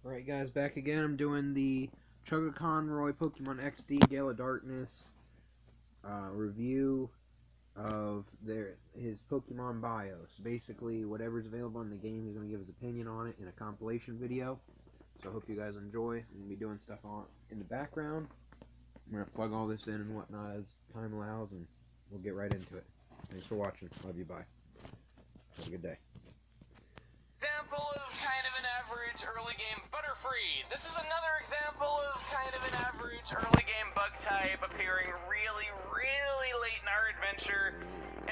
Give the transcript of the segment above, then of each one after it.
Alright guys, back again. I'm doing the Chuggaconroy Pokemon XD Gale of Darkness review of his Pokemon bios. Basically, whatever's available in the game, he's going to give his opinion on it in a compilation video. So I hope you guys enjoy. I'm going to be doing stuff in the background. I'm going to plug all this in and whatnot as time allows, and we'll get right into it. Thanks for watching. Love you. Bye. Have a good day. Example of kind of an average early game Butterfree. This is another example of kind of an average early game bug type appearing really late in our adventure.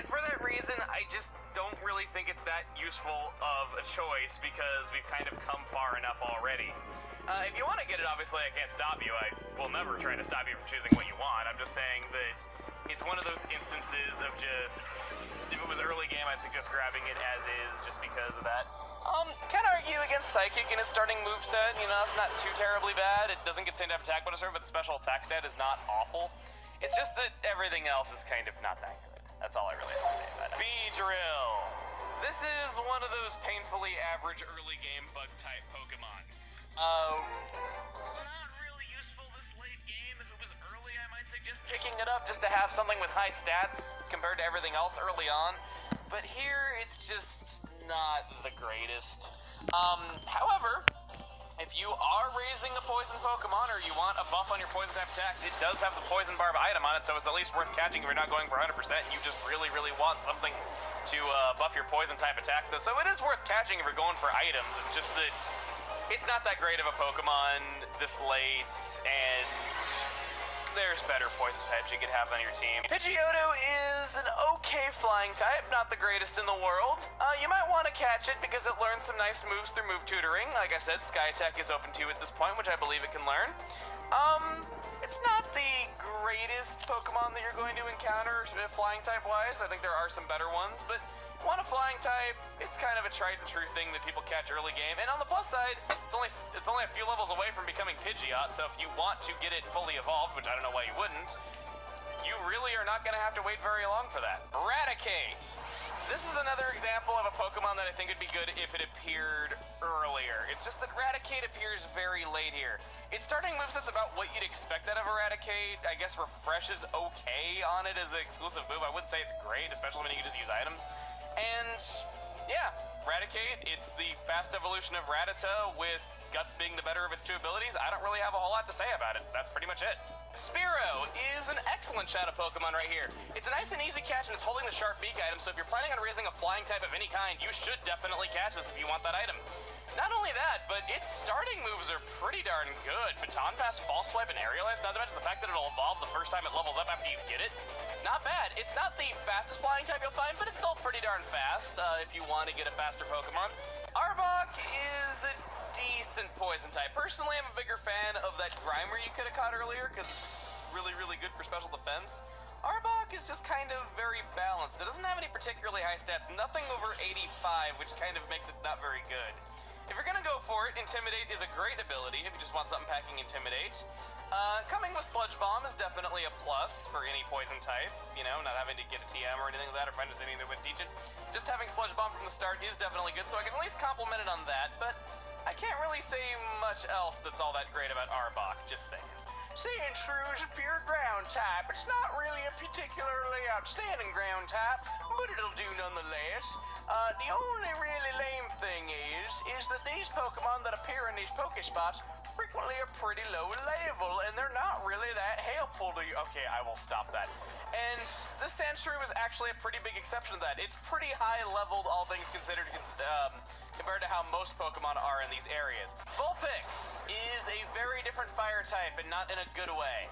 And for that reason, I just don't really think it's that useful of a choice because we've kind of come far enough already. If you want to get it, obviously I can't stop you. I will never try to stop you from choosing what you want. I'm just saying that it's one of those instances of just, if it was early game, I'd suggest grabbing it as is just because of that. Can argue against Psychic in its starting moveset. You know, it's not too terribly bad. It doesn't get sent to have attack bonus, but the special attack stat is not awful. It's just that everything else is kind of not that good. That's all I really have to say about it. Beedrill. This is one of those painfully average early game bug type Pokemon. Not really useful this late game. If it was early, I might suggest picking it up just to have something with high stats compared to everything else early on. But here, it's just not the greatest. However, if you are raising a poison Pokemon or you want a buff on your poison type attacks, it does have the Poison Barb item on it, so it's at least worth catching if you're not going for 100% and you just really want something to buff your poison type attacks though. So it is worth catching if you're going for items. It's just that it's not that great of a Pokemon this late, and there's better poison types you could have on your team. Pidgeotto is an okay flying type, not the greatest in the world. You might want to catch it because it learns some nice moves through move tutoring. Like I said, Sky Attack is open to you at this point, which I believe it can learn. It's not the greatest Pokemon that you're going to encounter flying type wise. I think there are some better ones, but if you want a flying type, it's kind of a tried and true thing that people catch early game. And on the plus side, it's only a few levels away from becoming Pidgeot, so if you want to get it fully evolved, which I don't know why you wouldn't, you really are not going to have to wait very long for that. Raticate. This is another example of a Pokemon that I think would be good if it appeared earlier. It's just that Raticate appears very late here. Its starting moveset's about what you'd expect out of Raticate. I guess Refresh is okay on it as an exclusive move. I wouldn't say it's great, especially when you can just use items. And yeah, Raticate, it's the fast evolution of Rattata with Guts being the better of its two abilities. I don't really have a whole lot to say about it. That's pretty much it. Spearow is an excellent shadow Pokemon right here. It's a nice and easy catch and it's holding the sharp beak item, so if you're planning on raising a flying type of any kind, you should definitely catch this if you want that item. Not only that, but its starting moves are pretty darn good. Baton Pass, False Swipe, and Aerialize, not to mention the fact that it'll evolve the first time it levels up after you get it. Not bad. It's not the fastest flying type you'll find, but it's still pretty darn fast if you want to get a faster Pokemon. Arbok is a decent poison type. Personally, I'm a bigger fan of that Grimer you could have caught earlier because it's really good for special defense. Arbok is just kind of very balanced. It doesn't have any particularly high stats, nothing over 85, which kind of makes it not very good. If you're gonna go for it, Intimidate is a great ability if you just want something packing Intimidate. Coming with Sludge Bomb is definitely a plus for any poison type, you know, not having to get a TM or anything like that or find anything that would teach it. Just having Sludge Bomb from the start is definitely good, so I can at least compliment it on that, but I can't really say much else that's all that great about Arbok, just saying. Sandshrew is a pure ground type. It's not really a particularly outstanding ground type, but it'll do nonetheless. The only really lame thing is that these Pokemon that appear in these Pokespots frequently are pretty low level, and they're not really that helpful to you. Okay, I will stop that. And this Sandshrew is actually a pretty big exception to that. It's pretty high leveled, all things considered, compared to how most Pokemon are in these areas. Vulpix is a very different fire type, and not in a good way.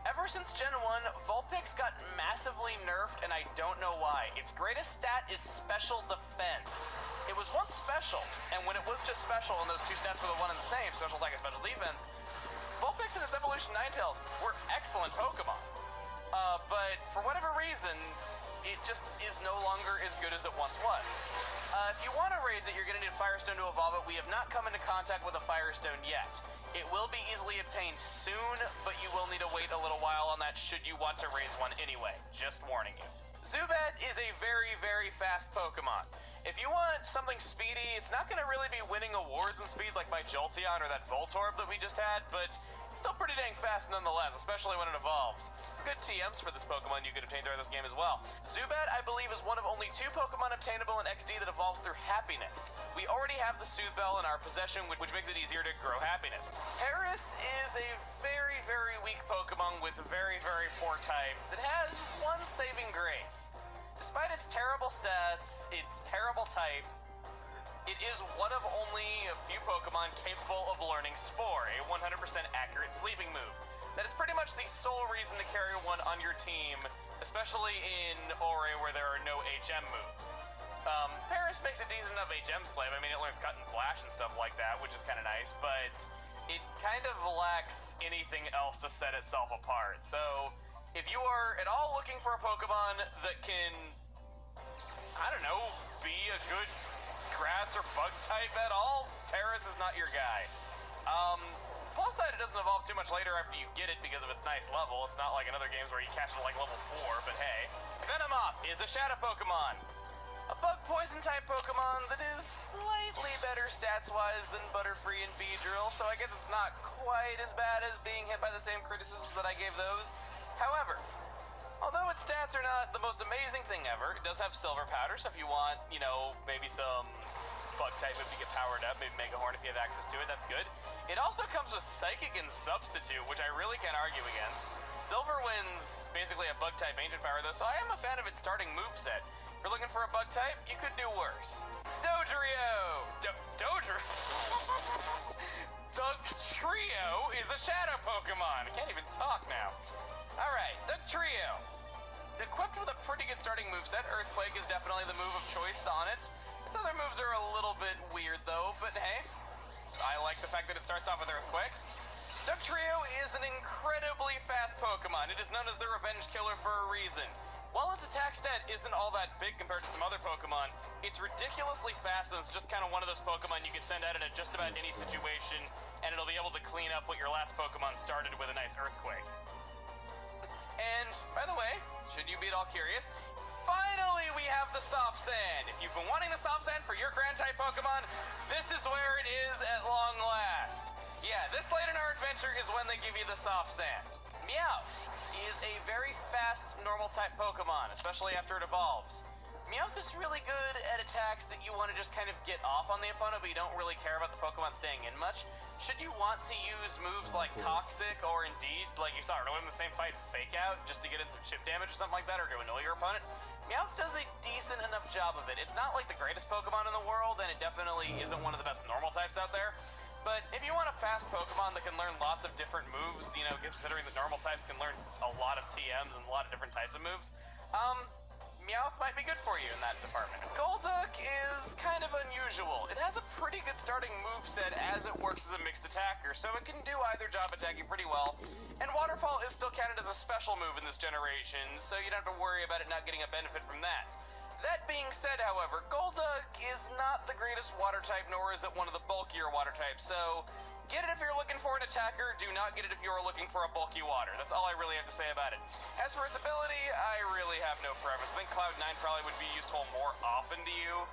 Ever since Gen 1, Vulpix got massively nerfed, and I don't know why. Its greatest stat is Special Defense. It was once special, and when it was just special and those two stats were the one and the same, Special Attack and Special Defense, Vulpix and its Evolution Ninetales were excellent Pokemon. But for whatever reason, it just is no longer as good as it once was. If you want to raise it, you're going to need Firestone to evolve it. We have not come into contact with a Firestone yet. It will be easily obtained soon, but you will need to wait a little while on that should you want to raise one anyway. Just warning you. Zubat is a very fast Pokemon. If you want something speedy, it's not going to really be winning awards in speed like my Jolteon or that Voltorb that we just had, but it's still pretty dang fast nonetheless, especially when it evolves. Good TMs for this Pokemon you could obtain throughout this game as well. Zubat, I believe, is one of only 2 Pokemon obtainable in XD that evolves through happiness. We already have the Soothe Bell in our possession, which makes it easier to grow happiness. Paris is a very, very weak Pokemon with a very, very poor type that has one saving grace. Despite its terrible stats, its terrible type, it is one of only a few Pokemon capable of learning Spore, a 100% accurate sleeping move. That is pretty much the sole reason to carry one on your team, especially in Ore where there are no HM moves. Paris makes a decent enough HM slave. I mean, it learns Cut and Flash and stuff like that, which is kind of nice, but it kind of lacks anything else to set itself apart. So, if you are at all looking for a Pokemon that can, I don't know, be a good grass or bug type at all, Paris is not your guy. Plus side, it doesn't evolve too much later after you get it because of its nice level. It's not like in other games where you catch it like level 4, but hey. Venomoth is a Shadow Pokemon. A bug poison type Pokemon that is slightly better stats-wise than Butterfree and Beedrill, so I guess it's not quite as bad as being hit by the same criticisms that I gave those. However, although its stats are not the most amazing thing ever, it does have Silver Powder, so if you want, you know, maybe some bug type if you get powered up, maybe Mega Horn if you have access to it, that's good. It also comes with Psychic and Substitute, which I really can't argue against. Silver wins basically a bug type ancient power though, so I am a fan of its starting moveset. If you're looking for a bug type, you could do worse. Dodrio! Dugtrio is a Shadow Pokemon. I can't even talk now. Alright, Dugtrio. Equipped with a pretty good starting moveset, Earthquake is definitely the move of choice on it. Its other moves are a little bit weird though, but hey, I like the fact that it starts off with Earthquake. Dugtrio is an incredibly fast Pokemon. It is known as the Revenge Killer for a reason. While its attack stat isn't all that big compared to some other Pokemon, it's ridiculously fast and it's just kind of one of those Pokemon you can send out in just about any situation and it'll be able to clean up what your last Pokemon started with a nice Earthquake. And, by the way, should you be at all curious, finally we have the Soft Sand! If you've been wanting the Soft Sand for your Grand-type Pokemon, this is where it is at long last. Yeah, this late in our adventure is when they give you the Soft Sand. Meowth is a very fast, normal-type Pokemon, especially after it evolves. Meowth is really good at attacks that you want to just kind of get off on the opponent, but you don't really care about the Pokemon staying in much. Should you want to use moves like Toxic, or indeed, like you saw earlier in the same fight, Fake Out, just to get in some chip damage or something like that, or to annoy your opponent, Meowth does a decent enough job of it. It's not like the greatest Pokemon in the world, and it definitely isn't one of the best normal types out there. But if you want a fast Pokemon that can learn lots of different moves, you know, considering that normal types can learn a lot of TMs and a lot of different types of moves, Meowth might be good for you in that department. Golduck is kind of unusual. It has a pretty good starting moveset as it works as a mixed attacker, so it can do either job attacking pretty well. And Waterfall is still counted as a special move in this generation, so you don't have to worry about it not getting a benefit from that. That being said, however, Golduck is not the greatest water type, nor is it one of the bulkier water types, so get it if you're looking for an attacker, do not get it if you are looking for a bulky water. That's all I really have to say about it. As for its ability, I really have no preference. I think Cloud 9 probably would be useful more often to you.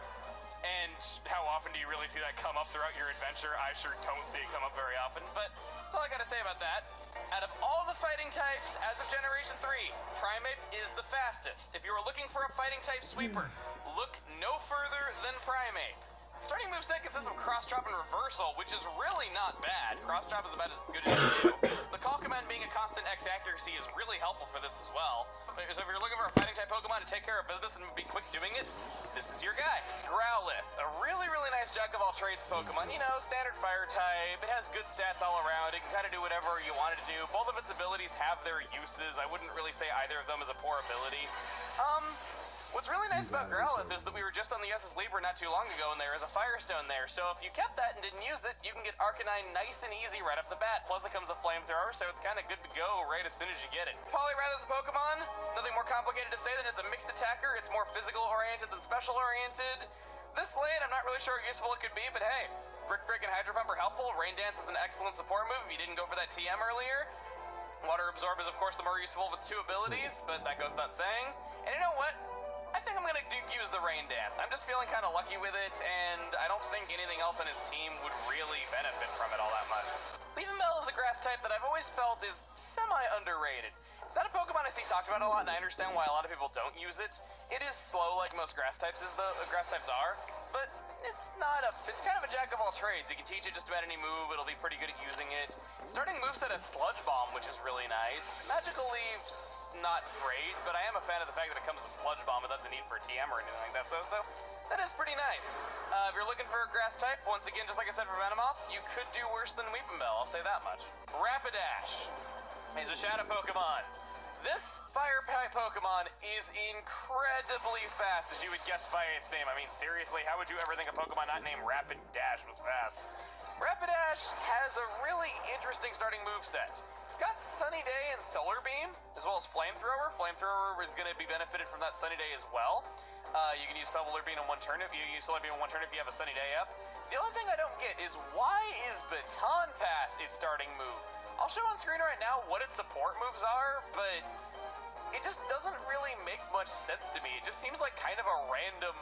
And how often do you really see that come up throughout your adventure? I sure don't see it come up very often, but that's all I gotta say about that. Out of all the fighting types, as of Generation 3, Primeape is the fastest. If you are looking for a fighting type sweeper, look no further than Primeape. Starting moveset consists of Cross Drop and Reversal, which is really not bad. Cross Drop is about as good as you do. The Call Command being a constant X accuracy is really helpful for this as well. So if you're looking for a fighting type Pokemon to take care of business and be quick doing it, this is your guy. Growlithe, a really, really nice jack of all trades Pokemon. You know, standard fire type. It has good stats all around. It can kind of do whatever you want it to do. Both of its abilities have their uses. I wouldn't really say either of them is a poor ability. What's really nice about Growlithe is that we were just on the SS Libra not too long ago, and there is a Firestone there, so if you kept that and didn't use it, you can get Arcanine nice and easy right off the bat. Plus it comes with Flamethrower, so it's kind of good to go right as soon as you get it. Poliwrath is a Pokemon. Nothing more complicated to say than it's a mixed attacker. It's more physical-oriented than special-oriented. This lane, I'm not really sure how useful it could be, but hey, Brick Break and Hydro Pump are helpful. Rain Dance is an excellent support move if you didn't go for that TM earlier. Water Absorb is, of course, the more useful of its two abilities, but that goes without saying. And you know what? I think I'm gonna use the Rain Dance. I'm just feeling kind of lucky with it, and I don't think anything else on his team would really benefit from it all that much. Weepinbell is a grass type that I've always felt is semi-underrated. It's not a Pokemon I see talked about a lot, and I understand why a lot of people don't use it. It is slow like most grass types are, but it's kind of a jack of all trades. You can teach it just about any move, it'll be pretty good at using it. Starting moveset has Sludge Bomb, which is really nice. Magical Leaf's not great, but I am a fan of the fact that it comes with Sludge Bomb without the need for a TM or anything like that, though, so that is pretty nice. If you're looking for a grass type, once again, just like I said for Venomoth, you could do worse than Weepinbell, I'll say that much. Rapidash is a Shadow Pokemon. This fire type Pokemon is incredibly fast, as you would guess by its name. I mean, seriously, how would you ever think a Pokemon not named Rapidash was fast? Rapidash has a really interesting starting moveset. It's got Sunny Day and Solar Beam, as well as Flamethrower. Flamethrower is going to be benefited from that Sunny Day as well. You can use Solar Beam in one turn if you have a Sunny Day up. The only thing I don't get is why is Baton Pass its starting move? I'll show on screen right now what its support moves are, but it just doesn't really make much sense to me. It just seems like kind of a random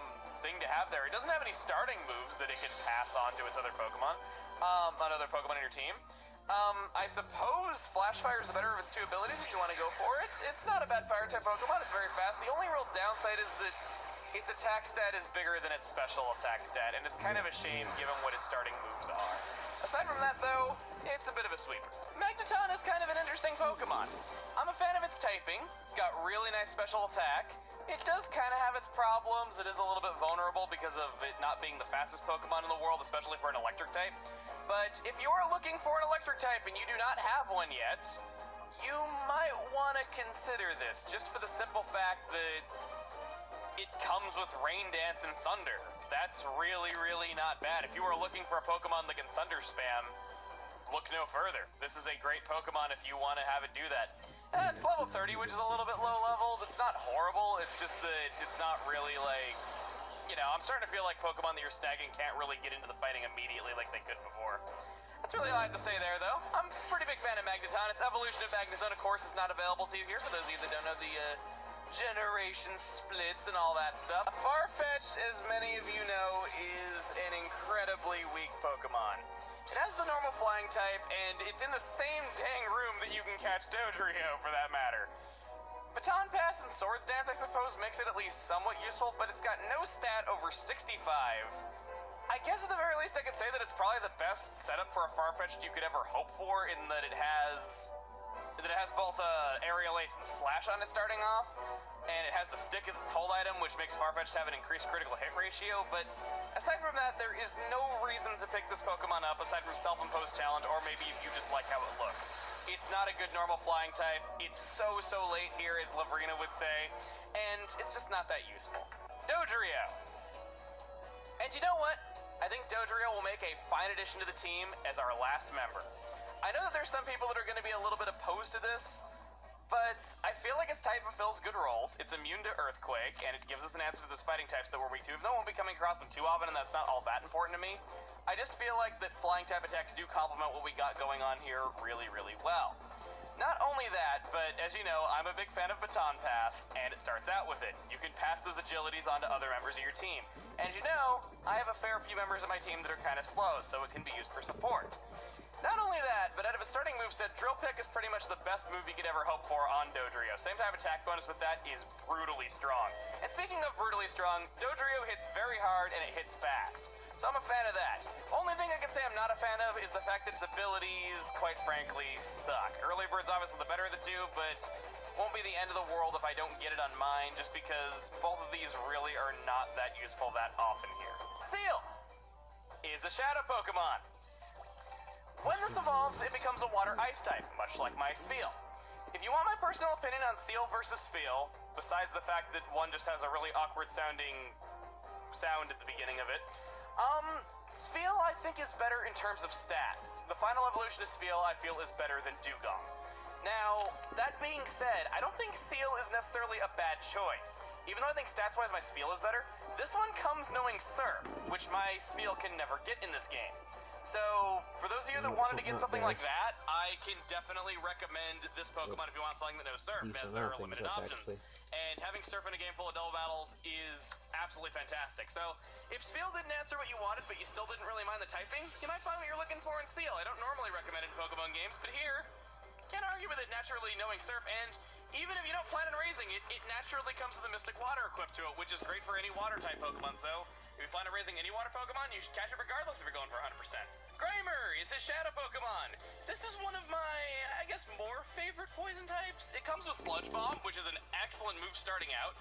thing to have there. It doesn't have any starting moves that it can pass on to its other Pokemon, another Pokemon in your team. I suppose Flash Fire is the better of its two abilities if you want to go for it. It's not a bad Fire-type Pokemon, it's very fast. The only real downside is that its attack stat is bigger than its special attack stat, and it's kind of a shame given what its starting moves are. Aside from that, though, it's a bit of a sweeper. Magneton is kind of an interesting Pokemon. I'm a fan of its typing. It's got really nice special attack. It does kind of have its problems. It is a little bit vulnerable because of it not being the fastest Pokemon in the world, especially for an electric type. But if you are looking for an electric type and you do not have one yet, you might want to consider this, just for the simple fact that it comes with Rain Dance and Thunder. That's really, really not bad. If you are looking for a Pokemon that can Thunder Spam, look no further. This is a great Pokemon if you want to have it do that. It's level 30, which is a little bit low level. It's not horrible. It's just that it's not really like, you know, I'm starting to feel like Pokemon that you're snagging can't really get into the fighting immediately like they could before. That's really all I have to say there, though. I'm a pretty big fan of Magneton. Its evolution of Magnezone, of course, is not available to you here, for those of you that don't know the generation splits and all that stuff. Farfetch'd, as many of you know, is an incredibly weak Pokemon. It has the normal flying type, and it's in the same dang room that you can catch Dodrio, for that matter. Baton Pass and Swords Dance, I suppose, makes it at least somewhat useful, but it's got no stat over 65. I guess at the very least I could say that it's probably the best setup for a Farfetch'd you could ever hope for, in that it has both Aerial Ace and Slash on it starting off, and it has the stick as its hold item, which makes Farfetch'd have an increased critical hit ratio, but aside from that, there is no reason to pick this Pokemon up aside from self-imposed challenge, or maybe if you just like how it looks. It's not a good normal flying type, it's so late here, as Lavrina would say, and it's just not that useful. Dodrio. And you know what? I think Dodrio will make a fine addition to the team as our last member. I know that there's some people that are going to be a little bit opposed to this, but I feel like its type fulfills good roles. It's immune to Earthquake, and it gives us an answer to those fighting types that we're weak to. Even though I won't be coming across them too often, and that's not all that important to me, I just feel like that flying type attacks do complement what we got going on here really, really well. Not only that, but as you know, I'm a big fan of Baton Pass, and it starts out with it. You can pass those agilities on to other members of your team. And you know, I have a fair few members of my team that are kind of slow, so it can be used for support. Not only that, but out of its starting moveset, Drill Peck is pretty much the best move you could ever hope for on Dodrio. Same type attack bonus with that is brutally strong. And speaking of brutally strong, Dodrio hits very hard and it hits fast. So I'm a fan of that. Only thing I can say I'm not a fan of is the fact that its abilities, quite frankly, suck. Early Bird's obviously the better of the two, but won't be the end of the world if I don't get it on mine, just because both of these really are not that useful that often here. Seal is a Shadow Pokemon. When this evolves, it becomes a Water-Ice type, much like my Spheal. If you want my personal opinion on Seal versus Spheal, besides the fact that one just has a really awkward sounding sound at the beginning of it, Spheal I think is better in terms of stats. The final evolution of Spheal I feel is better than Dugong. Now, that being said, I don't think Seal is necessarily a bad choice. Even though I think stats-wise my Spheal is better, this one comes knowing Surf, which my Spheal can never get in this game. So, for for those of you that wanted to get something like that, I can definitely recommend this Pokemon if you want something that knows Surf, as there are limited options. And having Surf in a game full of double battles is absolutely fantastic. So, if Spheal didn't answer what you wanted, but you still didn't really mind the typing, you might find what you're looking for in Steel. I don't normally recommend it in Pokemon games, but here, can't argue with it naturally knowing Surf, and even if you don't plan on raising it, it naturally comes with the Mystic Water equipped to it, which is great for any Water-type Pokemon, so if you plan on raising any Water Pokemon, you should catch it regardless if you're going for 100%. Grimer is his Shadow Pokemon. This is one of my, I guess, more favorite Poison types. It comes with Sludge Bomb, which is an excellent move starting out.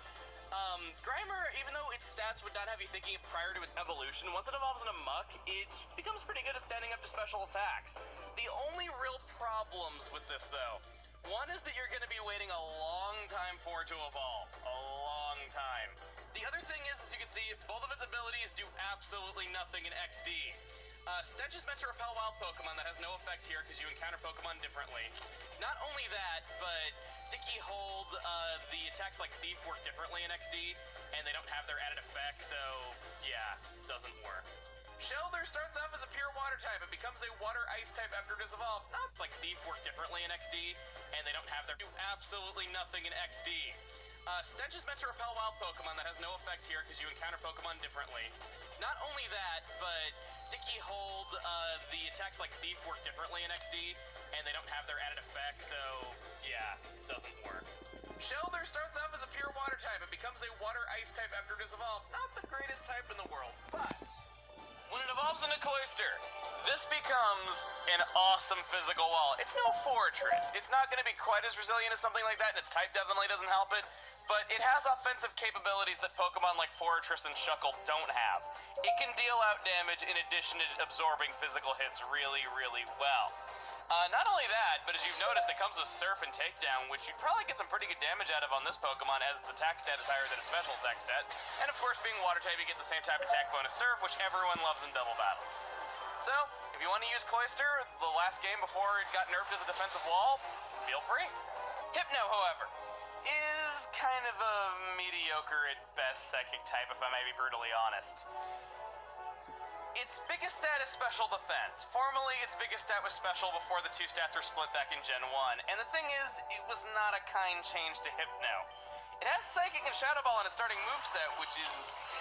Grimer, even though its stats would not have you thinking prior to its evolution, once it evolves into Muck, it becomes pretty good at standing up to special attacks. The only real problems with this, though, one is that you're going to be waiting a long time for it to evolve. A long time. The other thing is, as you can see, both of its abilities do absolutely nothing in XD. Stench is meant to repel wild Pokemon. That has no effect here because you encounter Pokemon differently. Not only that, but Sticky Hold, the attacks like Thief work differently in XD, and they don't have their added effect, so yeah, doesn't work. Shelter starts off as a pure water type. It becomes a water-ice type after it is evolved. Not like Thief work differently in XD, and they don't have their do absolutely nothing in XD. Stench is meant to repel wild Pokemon. That has no effect here because you encounter Pokemon differently. Not only that, but Sticky Hold, the attacks like Thief work differently in XD, and they don't have their added effect, so yeah, doesn't work. Shelter starts off as a pure water type. It becomes a water-ice type after it is evolved. Not the greatest type in the world, but when it evolves into Cloyster, this becomes an awesome physical wall. It's no fortress. It's not going to be quite as resilient as something like that, and its type definitely doesn't help it, but it has offensive capabilities that Pokemon like Forretress and Shuckle don't have. It can deal out damage in addition to absorbing physical hits really, really well. Not only that, but as you've noticed, it comes with Surf and Takedown, which you'd probably get some pretty good damage out of on this Pokemon, as its attack stat is higher than its special attack stat. And of course, being Water type, you get the same type attack bonus Surf, which everyone loves in double battles. So, if you want to use Cloyster, the last game before it got nerfed as a defensive wall, feel free. Hypno, however, is kind of a mediocre at best psychic type, if I may be brutally honest. Its biggest stat is Special Defense. Formerly, its biggest stat was Special before the two stats were split back in Gen 1. And the thing is, it was not a kind change to Hypno. It has Psychic and Shadow Ball in its starting moveset, which is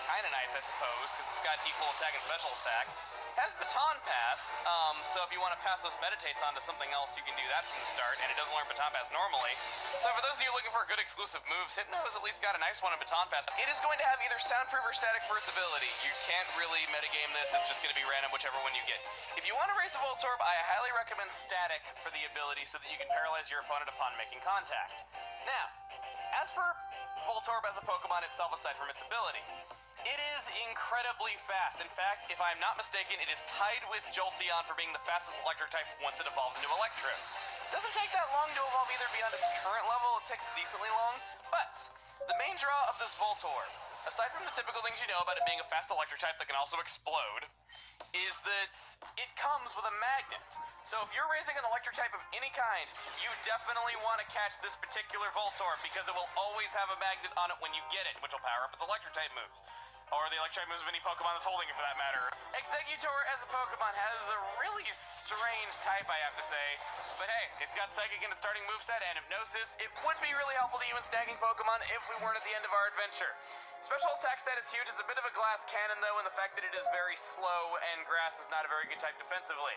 kind of nice, I suppose, because it's got equal attack and special attack. It has Baton Pass, so if you want to pass those Meditates onto something else, you can do that from the start, and it doesn't learn Baton Pass normally. So for those of you looking for good exclusive moves, Hypno has at least got a nice one in Baton Pass. It is going to have either Soundproof or Static for its ability. You can't really metagame this, it's just going to be random whichever one you get. If you want to raise a Voltorb, I highly recommend Static for the ability so that you can paralyze your opponent upon making contact. Now, as for Voltorb as a Pokemon itself aside from its ability, it is incredibly fast. In fact, if I'm not mistaken, it is tied with Jolteon for being the fastest electric type once it evolves into Electro. It doesn't take that long to evolve either beyond its current level. It takes decently long, but the main draw of this Voltorb, aside from the typical things you know about it being a fast electric type that can also explode, is that it comes with a magnet. So if you're raising an electric type of any kind, you definitely want to catch this particular Voltorb because it will always have a magnet on it when you get it, which will power up its electric type moves. Or the electric type moves of any Pokemon that's holding it for that matter. Exeggutor as a Pokemon has a really strange type, I have to say. But hey, it's got Psychic in its starting moveset and Hypnosis. It would be really helpful to you in stacking Pokemon if we weren't at the end of our adventure. Special attack stat is huge. It's a bit of a glass cannon, though, in the fact that it is very slow, and Grass is not a very good type defensively.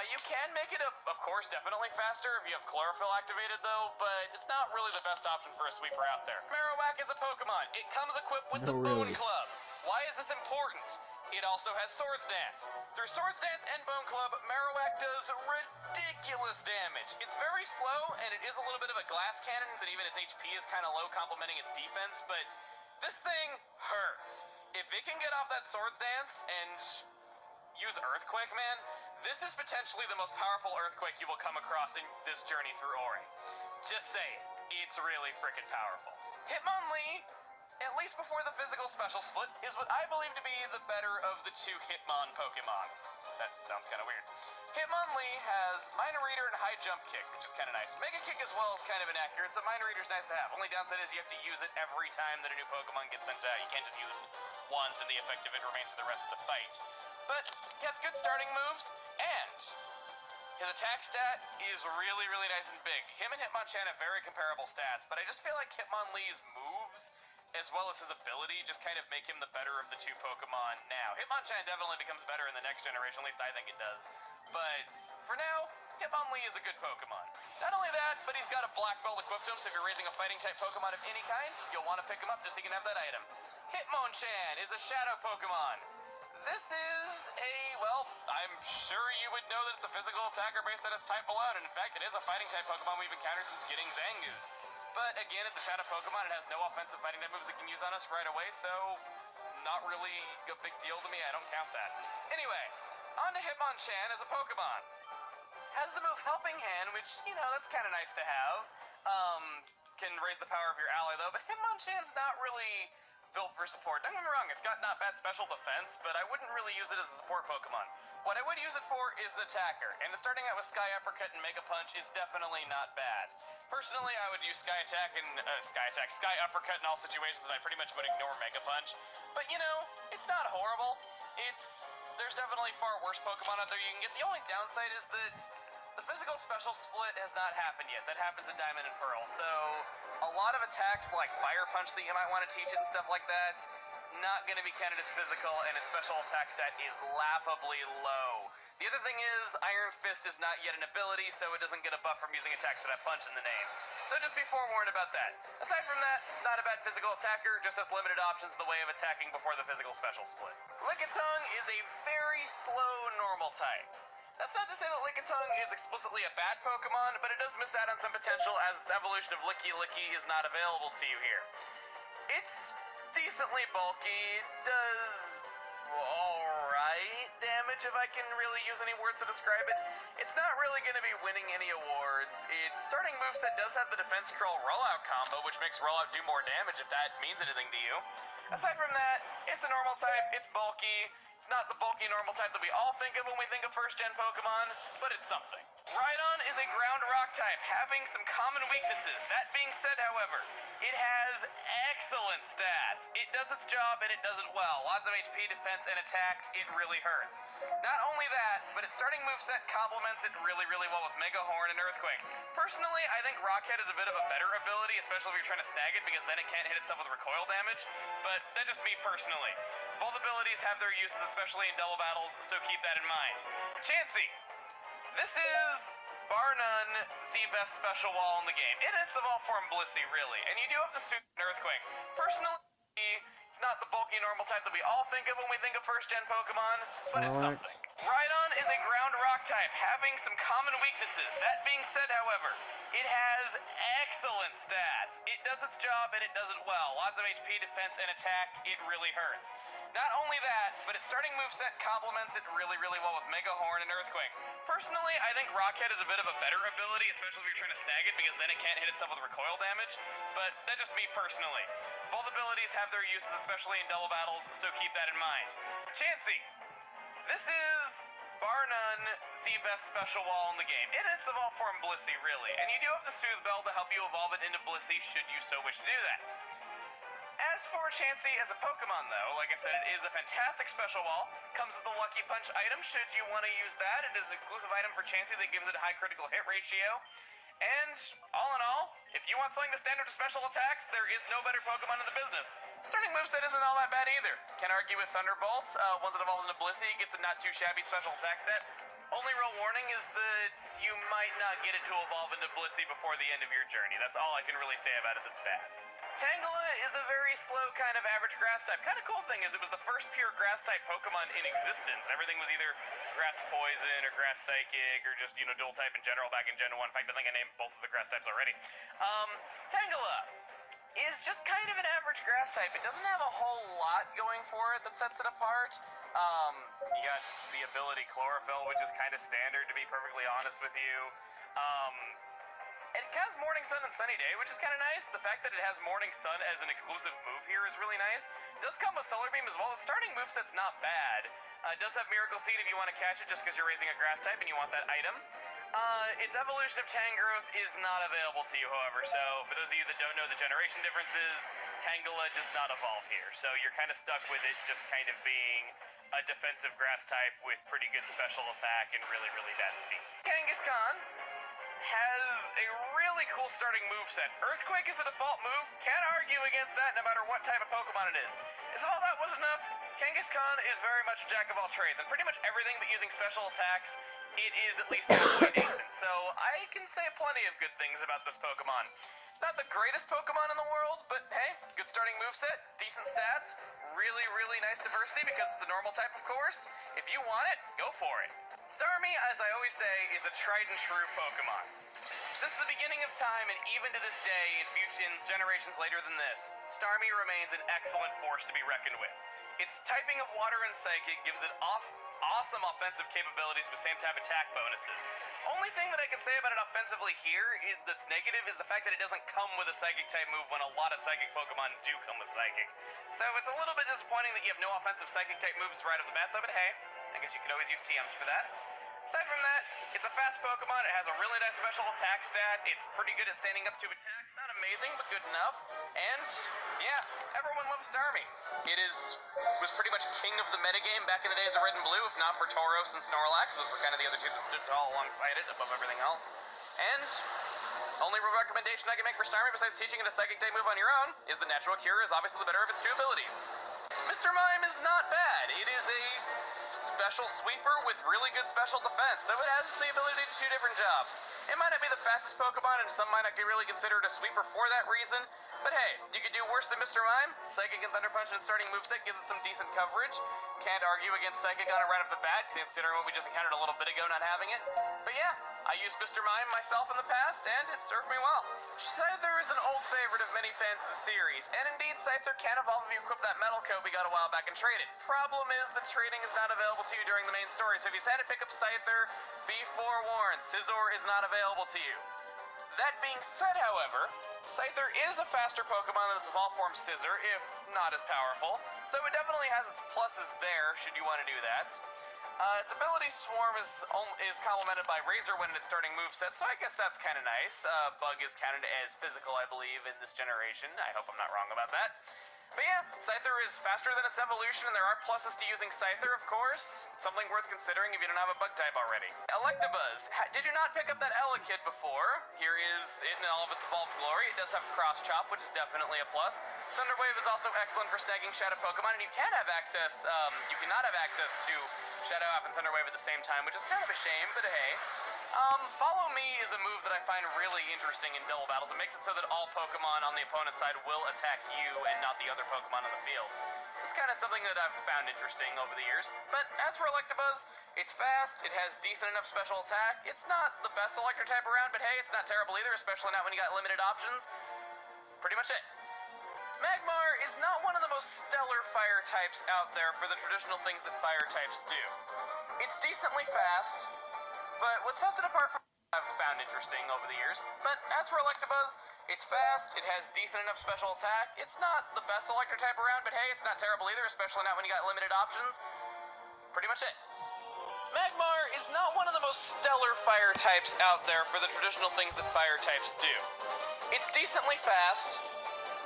You can make it, of course, definitely faster if you have Chlorophyll activated, though, but it's not really the best option for a sweeper out there. Marowak is a Pokemon. It comes equipped with the Bone Club. Why is this important? It also has Swords Dance. Through Swords Dance and Bone Club, Marowak does ridiculous damage. It's very slow, and it is a little bit of a glass cannon, and even its HP is kind of low, complementing its defense, but this thing hurts. If it can get off that Swords Dance and use Earthquake, man, this is potentially the most powerful Earthquake you will come across in this journey through Ori. Just saying, it's really freaking powerful. Hitmonlee, at least before the physical special split, is what I believe to be the better of the two Hitmon Pokemon. That sounds kind of weird. Hitmonlee has Minor Reader and High Jump Kick, which is kind of nice. Mega Kick as well is kind of inaccurate, so Minor Reader's nice to have. Only downside is you have to use it every time that a new Pokemon gets sent out. You can't just use it once and the effect of it remains for the rest of the fight. But he has good starting moves, and His attack stat is really, really nice and big. Him and Hitmonchan have very comparable stats, but I just feel like Hitmonlee's moves, as well as his ability, just kind of make him the better of the two Pokemon now. Hitmonchan definitely becomes better in the next generation, at least I think it does. But for now, Hitmonlee is a good Pokemon. Not only that, but he's got a black belt equipped to him, so if you're raising a fighting type Pokemon of any kind, you'll want to pick him up just so you can have that item. Hitmonchan is a shadow Pokemon. This is well, I'm sure you would know that it's a physical attacker based on its type alone, and in fact, it is a fighting type Pokemon we've encountered since getting Zangoose. But again, it's a shadow Pokemon, it has no offensive fighting type moves it can use on us right away, so not really a big deal to me, I don't count that. Anyway, on to Hitmonchan as a Pokemon. Has the move Helping Hand, which, you know, that's kind of nice to have. Can raise the power of your ally, though, but Hitmonchan's not really built for support. Don't get me wrong, it's got not bad special defense, but I wouldn't really use it as a support Pokemon. What I would use it for is the attacker, and starting out with Sky Uppercut and Mega Punch is definitely not bad. Personally, I would use Sky Uppercut in all situations, and I pretty much would ignore Mega Punch. But, you know, it's not horrible. There's definitely far worse Pokemon out there you can get. The only downside is that the physical special split has not happened yet. That happens in Diamond and Pearl. So a lot of attacks like Fire Punch that you might want to teach it and stuff like that, not going to be counted as physical, and his special attack stat is laughably low. The other thing is, Iron Fist is not yet an ability, so it doesn't get a buff from using attacks that have punch in the name. So just be forewarned about that. Aside from that, not a bad physical attacker, just has limited options in the way of attacking before the physical special split. Lickitung is a very slow normal type. That's not to say that Lickitung is explicitly a bad Pokemon, but it does miss out on some potential as its evolution of Licky Licky is not available to you here. It's decently bulky, does alright damage if I can really use any words to describe it. It's not really going to be winning any awards. Its starting moveset does have the Defense Curl Rollout combo, which makes Rollout do more damage if that means anything to you. Aside from that, it's a normal type, it's bulky. It's not the bulky normal type that we all think of when we think of first-gen Pokemon, but it's something. Rhydon is a ground rock type, having some common weaknesses. That being said, however, it has excellent stats. It does its job, and it does it well. Lots of HP, defense, and attack. It really hurts. Not only that, but its starting moveset complements it really, really well with Mega Horn and Earthquake. Personally, I think Rockhead is a bit of a better ability, especially if you're trying to snag it, because then it can't hit itself with recoil damage, but that's just me personally. Both abilities have their uses, especially in double battles, so keep that in mind. Chansey. This is, bar none, the best special wall in the game. In its evolved form, Blissey, really. And you do have the Suit and Earthquake. Personally, it's not the bulky normal type that we all think of when we think of first-gen Pokemon, but it's something. Rhydon is a ground rock type, having some common weaknesses. That being said, however, it has excellent stats. It does its job, and it does it well. Lots of HP, defense, and attack. It really hurts. Not only that, but its starting moveset complements it really, really well with Mega Horn and Earthquake. Personally, I think Rockhead is a bit of a better ability, especially if you're trying to snag it, because then it can't hit itself with recoil damage, but that's just me personally. Both abilities have their uses, especially in double battles, so keep that in mind. Chansey. This is, bar none, the best special wall in the game. In its evolved form, Blissey, really. And you do have the Soothe Bell to help you evolve it into Blissey, should you so wish to do that. As for Chansey as a Pokemon, though, like I said, it is a fantastic special wall. Comes with the Lucky Punch item, should you want to use that. It is an exclusive item for Chansey that gives it a high critical hit ratio. And, all in all, if you want something to stand up to special attacks, there is no better Pokemon in the business. Starting moveset isn't all that bad either. Can't argue with Thunderbolt. Once it evolves into Blissey, it gets a not too shabby special attack stat. Only real warning is that you might not get it to evolve into Blissey before the end of your journey. That's all I can really say about it that's bad. Tangela is a very slow kind of average grass type. Kind of cool thing is it was the first pure grass type Pokemon in existence. Everything was either grass poison or grass psychic or just, dual type in general back in Gen 1. In fact, I think I named both of the grass types already. Tangela is just kind of an average grass type. It doesn't have a whole lot going for it that sets it apart. You got the ability Chlorophyll, which is kind of standard, to be perfectly honest with you. It has Morning Sun and Sunny Day, which is kind of nice. The fact that it has Morning Sun as an exclusive move here is really nice. It does come with Solar Beam as well. The starting moveset's not bad. It does have Miracle Seed if you want to catch it just because you're raising a grass type and you want that item. Its evolution of Tangrowth is not available to you, however, so for those of you that don't know the generation differences, Tangela does not evolve here, so you're kind of stuck with it just kind of being a defensive grass type with pretty good special attack and really, really bad speed. Kangaskhan has a really cool starting moveset. Earthquake is a default move. Can't argue against that no matter what type of Pokemon it is. As if all that wasn't enough, Kangaskhan is very much a jack of all trades, and pretty much everything but using special attacks, it is at least halfway decent. So I can say plenty of good things about this Pokemon. It's not the greatest Pokemon in the world, but hey, good starting moveset, decent stats, really, really nice diversity because it's a normal type, of course. If you want it, go for it. Starmie, as I always say, is a tried and true Pokemon. Since the beginning of time, and even to this day, in generations later than this, Starmie remains an excellent force to be reckoned with. Its typing of water and psychic gives it awesome offensive capabilities with same type attack bonuses. Only thing that I can say about it offensively here that's negative is the fact that it doesn't come with a psychic type move when a lot of psychic Pokemon do come with psychic. So it's a little bit disappointing that you have no offensive psychic type moves right off the bat though, but hey, I guess you could always use TMs for that. Aside from that, it's a fast Pokemon. It has a really nice special attack stat. It's pretty good at standing up to attacks. Not amazing, but good enough. And yeah, everyone loves Starmie. Was pretty much king of the metagame back in the days of Red and Blue, if not for Tauros and Snorlax. Those were kind of the other two that stood tall alongside it, above everything else. And only recommendation I can make for Starmie, besides teaching it a psychic type move on your own, is the natural cure is obviously the better of its two abilities. Mr. Mime is not bad. It is a special sweeper with really good special defense, so it has the ability to do two different jobs. It might not be the fastest Pokemon, and some might not really consider it a sweeper for that reason, but hey, you could do worse than Mr. Mime. Psychic and Thunder Punch in its starting moveset gives it some decent coverage. Can't argue against Psychic on it right off the bat, considering what we just encountered a little bit ago not having it. But yeah, I used Mr. Mime myself in the past, and it served me well. Scyther is an old favorite of many fans of the series, and indeed Scyther can evolve if you equip that metal coat we got a while back and trade it. Problem is, the trading is not available to you during the main story, so if you decide to pick up Scyther, be forewarned, Scizor is not available to you. That being said, however, Scyther is a faster Pokemon than its evolved form Scizor, if not as powerful, so it definitely has its pluses there, should you want to do that. Its ability Swarm is complemented by Razor Wind in its starting moveset, so I guess that's kind of nice. Bug is counted as physical, I believe, in this generation. I hope I'm not wrong about that. But yeah, Scyther is faster than its evolution, and there are pluses to using Scyther, of course. Something worth considering if you don't have a bug type already. Electabuzz. Did you not pick up that Elekid before? Here is it in all of its evolved glory. It does have Cross Chop, which is definitely a plus. Thunder Wave is also excellent for snagging Shadow Pokemon, and you cannot have access to Shadow Half and Thunder Wave at the same time, which is kind of a shame, but hey. Follow Me is a move that I find really interesting in double battles. It makes it so that all Pokemon on the opponent's side will attack you and not the other Pokemon on the field. This is kind of something that I've found interesting over the years. But as for Electabuzz, it's fast, it has decent enough special attack. It's not the best Electric type around, but hey, it's not terrible either, especially not when you got limited options. Pretty much it. Magmar is not one of the most stellar fire types out there for the traditional things that fire types do. It's decently fast, but what sets it apart from I've found interesting over the years. But as for Electabuzz, it's fast, it has decent enough special attack. It's not the best Electric type around, but hey, it's not terrible either, especially not when you got limited options. Pretty much it. Magmar is not one of the most stellar fire types out there for the traditional things that fire types do. It's decently fast,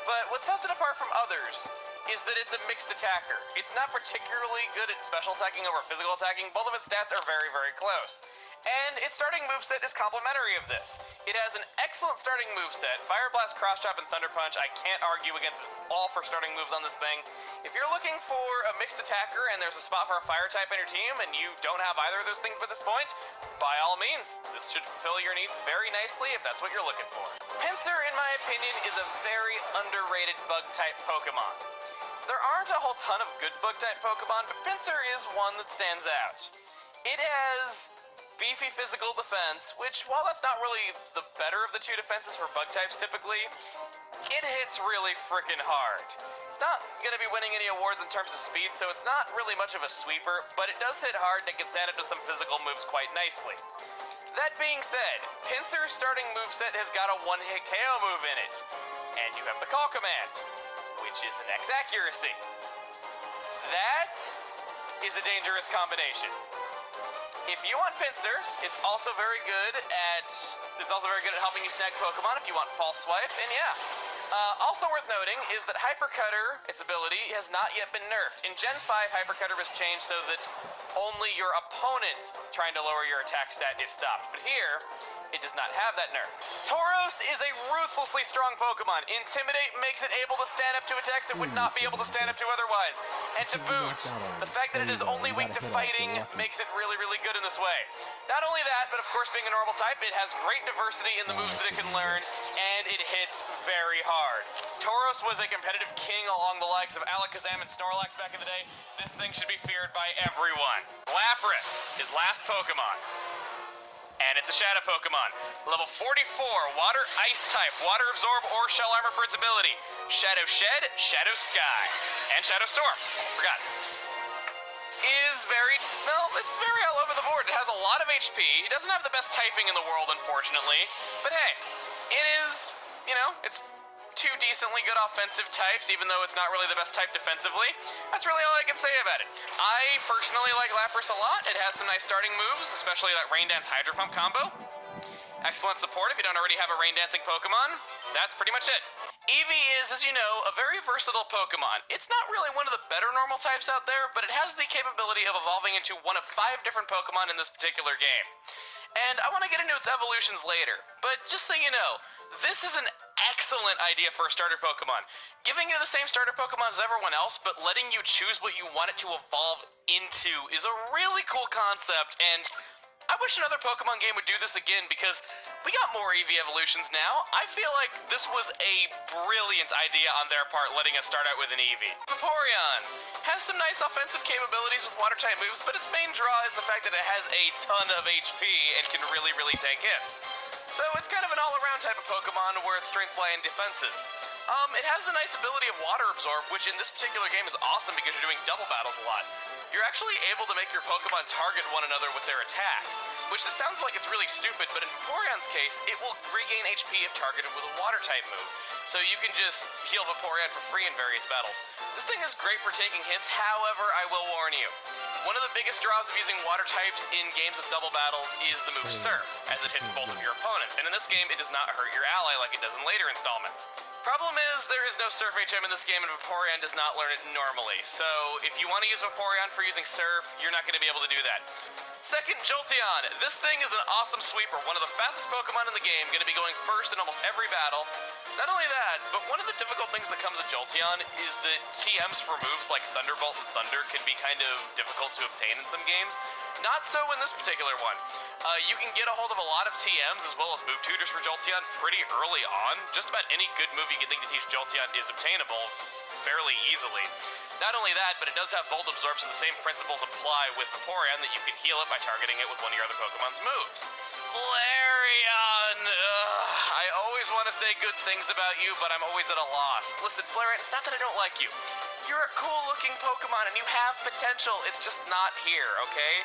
but what sets it apart from others is that it's a mixed attacker. It's not particularly good at special attacking over physical attacking. Both of its stats are very, very close. And its starting moveset is complementary of this. It has an excellent starting moveset. Fire Blast, Cross Chop, and Thunder Punch. I can't argue against it all for starting moves on this thing. If you're looking for a mixed attacker and there's a spot for a fire type in your team and you don't have either of those things by this point, by all means, this should fulfill your needs very nicely if that's what you're looking for. Pinsir, in my opinion, is a very underrated bug type Pokemon. There aren't a whole ton of good bug type Pokemon, but Pinsir is one that stands out. It has beefy physical defense, which, while that's not really the better of the two defenses for bug types typically, it hits really frickin' hard. It's not gonna be winning any awards in terms of speed, so it's not really much of a sweeper, but it does hit hard and it can stand up to some physical moves quite nicely. That being said, Pinsir's starting moveset has got a one-hit KO move in it, and you have the Call Command, which is an X accuracy. That is a dangerous combination. If you want Pinsir, it's also very good at helping you snag Pokemon if you want False Swipe, and yeah. Also worth noting is that Hyper Cutter, its ability, has not yet been nerfed. In Gen 5, Hyper Cutter was changed so that only your opponent trying to lower your attack stat is stopped. But here, it does not have that nerf. Tauros is a ruthlessly strong Pokemon. Intimidate makes it able to stand up to attacks it would not be able to stand up to otherwise. And to boot, the fact that it is only weak to fighting makes it really, really good in this way. Not only that, but of course being a normal type, it has great diversity in the moves that it can learn, and it hits very hard. Tauros was a competitive king along the likes of Alakazam and Snorlax back in the day. This thing should be feared by everyone. Lapras, his last Pokemon. And it's a Shadow Pokemon. Level 44, Water Ice type. Water Absorb or Shell Armor for its ability. Shadow Shed, Shadow Sky, and Shadow Storm. Almost forgot. It's very all over the board. It has a lot of HP. It doesn't have the best typing in the world, unfortunately. But hey, it is, it's two decently good offensive types, even though it's not really the best type defensively. That's really all I can say about it. I personally like Lapras a lot. It has some nice starting moves, especially that Rain Dance Hydro Pump combo. Excellent support if you don't already have a Rain Dancing Pokemon. That's pretty much it. Eevee is, as you know, a very versatile Pokemon. It's not really one of the better normal types out there, but it has the capability of evolving into one of 5 different Pokemon in this particular game. And I want to get into its evolutions later, but just so you know, this is an excellent idea for a starter Pokemon. Giving you the same starter Pokemon as everyone else, but letting you choose what you want it to evolve into is a really cool concept, and I wish another Pokemon game would do this again because we got more Eevee evolutions now. I feel like this was a brilliant idea on their part, letting us start out with an Eevee. Vaporeon has some nice offensive capabilities with water-type moves, but its main draw is the fact that it has a ton of HP and can really, really tank hits. So it's kind of an all-around type of Pokemon where its strengths lie in defenses. It has the nice ability of Water Absorb, which in this particular game is awesome because you're doing double battles a lot. You're actually able to make your Pokemon target one another with their attacks, which this sounds like it's really stupid, but in Vaporeon's case, it will regain HP if targeted with a Water-type move. So you can just heal Vaporeon for free in various battles. This thing is great for taking hits, however, I will warn you. One of the biggest draws of using water types in games with double battles is the move Surf, as it hits both of your opponents, and in this game it does not hurt your ally like it does in later installments. Problem is, there is no Surf HM in this game and Vaporeon does not learn it normally, so if you want to use Vaporeon for using Surf, you're not going to be able to do that. Second, Jolteon. This thing is an awesome sweeper, one of the fastest Pokemon in the game, going to be going first in almost every battle. Not only that, but one of the difficult things that comes with Jolteon is that TMs for moves like Thunderbolt and Thunder can be kind of difficult to obtain in some games. Not so in this particular one. You can get a hold of a lot of TMs as well as move tutors for Jolteon pretty early on. Just about any good move you can think to teach Jolteon is obtainable fairly easily. Not only that, but it does have Volt Absorb, so the same principles apply with Vaporeon that you can heal it by targeting it with one of your other Pokemon's moves. Flareon! I always want to say good things about you, but I'm always at a loss. Listen, Flareon, it's not that I don't like you. You're a cool-looking Pokemon, and you have potential. It's just not here, okay?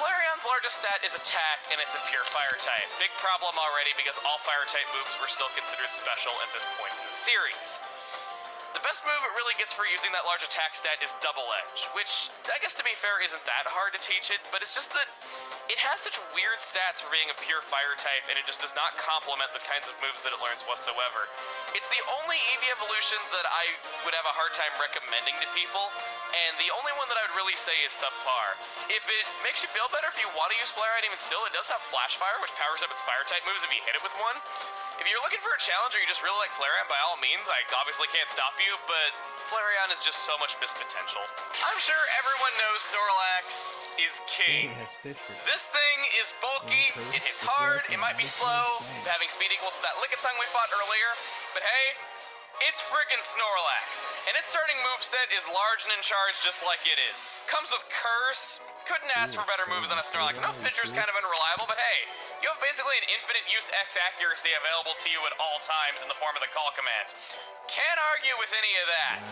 Flareon's largest stat is attack, and it's a pure fire type. Big problem already because all fire type moves were still considered special at this point in the series. The best move it really gets for using that large attack stat is Double Edge, which, I guess to be fair, isn't that hard to teach it, but it's just that it has such weird stats for being a pure fire type, and it just does not complement the kinds of moves that it learns whatsoever. It's the only Eevee evolution that I would have a hard time recommending to people, and the only one that I would really say is subpar. If it makes you feel better, if you want to use Flareon even still, it does have Flash Fire, which powers up its fire type moves if you hit it with one. If you're looking for a challenge or you just really like Flareon, by all means, I obviously can't stop you, but Flareon is just so much missed potential. I'm sure everyone knows Snorlax is king. This thing is bulky, it hits hard, it might be slow, having speed equal to that Lickitung we fought earlier, but hey, it's friggin' Snorlax, and its starting moveset is large and in charge just like it is. Comes with Curse. Couldn't ask for better moves on a Snorlax. I know Fidger's kind of unreliable, but hey, you have basically an infinite use X accuracy available to you at all times in the form of the call command. Can't argue with any of that.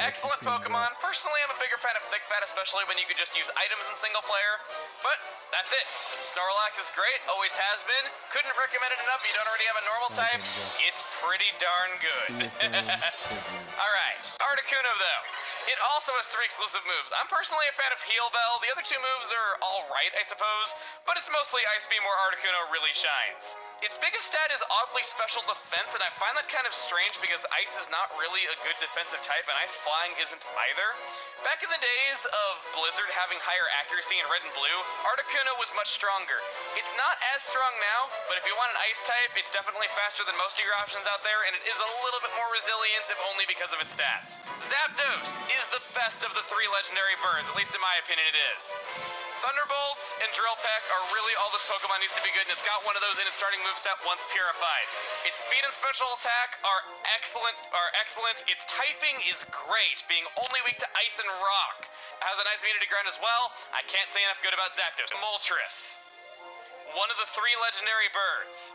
Excellent Pokemon. Personally, I'm a bigger fan of Thick Fat, especially when you can just use items in single player. But that's it. Snorlax is great, always has been. Couldn't recommend it enough if you don't already have a normal type. It's pretty darn good. Alright, Articuno though. It also has 3 exclusive moves. I'm personally a fan of Heal Bell. The other 2 moves are alright, I suppose, but it's mostly Ice Beam where Articuno really shines. Its biggest stat is oddly special defense, and I find that kind of strange because Ice is not really a good defensive type, and Ice Flying isn't either. Back in the days of Blizzard having higher accuracy in Red and Blue, Articuno was much stronger. It's not as strong now, but if you want an Ice type, it's definitely faster than most of your options out there, and it is a little bit more resilient, if only because of its stats. Zapdos is the best of the 3 legendary birds, at least in my opinion it is. Thunderbolts and Drill Peck are really all this Pokemon needs to be good, and it's got one of those in its starting moveset once purified. Its speed and special attack are excellent. Its typing is great, being only weak to ice and rock. It has a nice immunity ground as well. I can't say enough good about Zapdos. Moltres, one of the 3 legendary birds.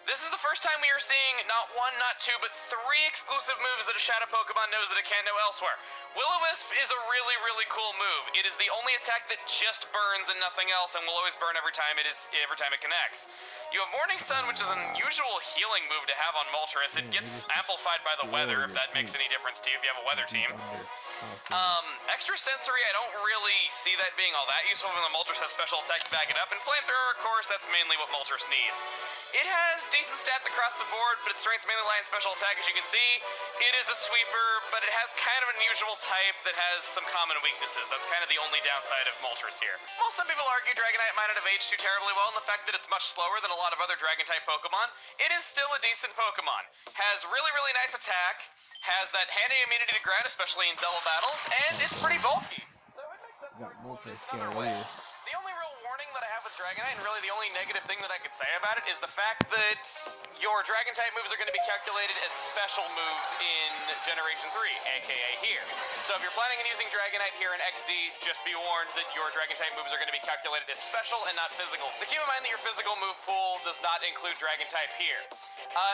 This is the first time we are seeing not 1, not 2, but 3 exclusive moves that a Shadow Pokemon knows that it can't know elsewhere. Will-O-Wisp is a really, really cool move. It is the only attack that just burns and nothing else, and will always burn every time it connects. You have Morning Sun, which is an unusual healing move to have on Moltres. It gets amplified by the weather, if that makes any difference to you if you have a weather team. Extra Sensory, I don't really see that being all that useful when the Moltres has special attack to back it up, and Flamethrower, of course, that's mainly what Moltres needs. It has decent stats across the board, but its strengths mainly lie in special attack, as you can see. It is a sweeper, but it has kind of an unusual type that has some common weaknesses. That's kind of the only downside of Moltres here. While some people argue Dragonite might not have aged too terribly well, and the fact that it's much slower than a lot of other Dragon-type Pokemon, it is still a decent Pokemon. Has really, really nice attack, has that handy immunity to ground, especially in double battles, and it's pretty bulky. So it makes up for it in other ways. The only real warning that I have with Dragonite, and really the only negative thing that I could say about it, is the fact that your Dragon-type moves are going to be calculated as special moves in Generation 3, aka here. So if you're planning on using Dragonite here in XD, just be warned that your Dragon-type moves are going to be calculated as special and not physical. So keep in mind that your physical move pool does not include Dragon-type here.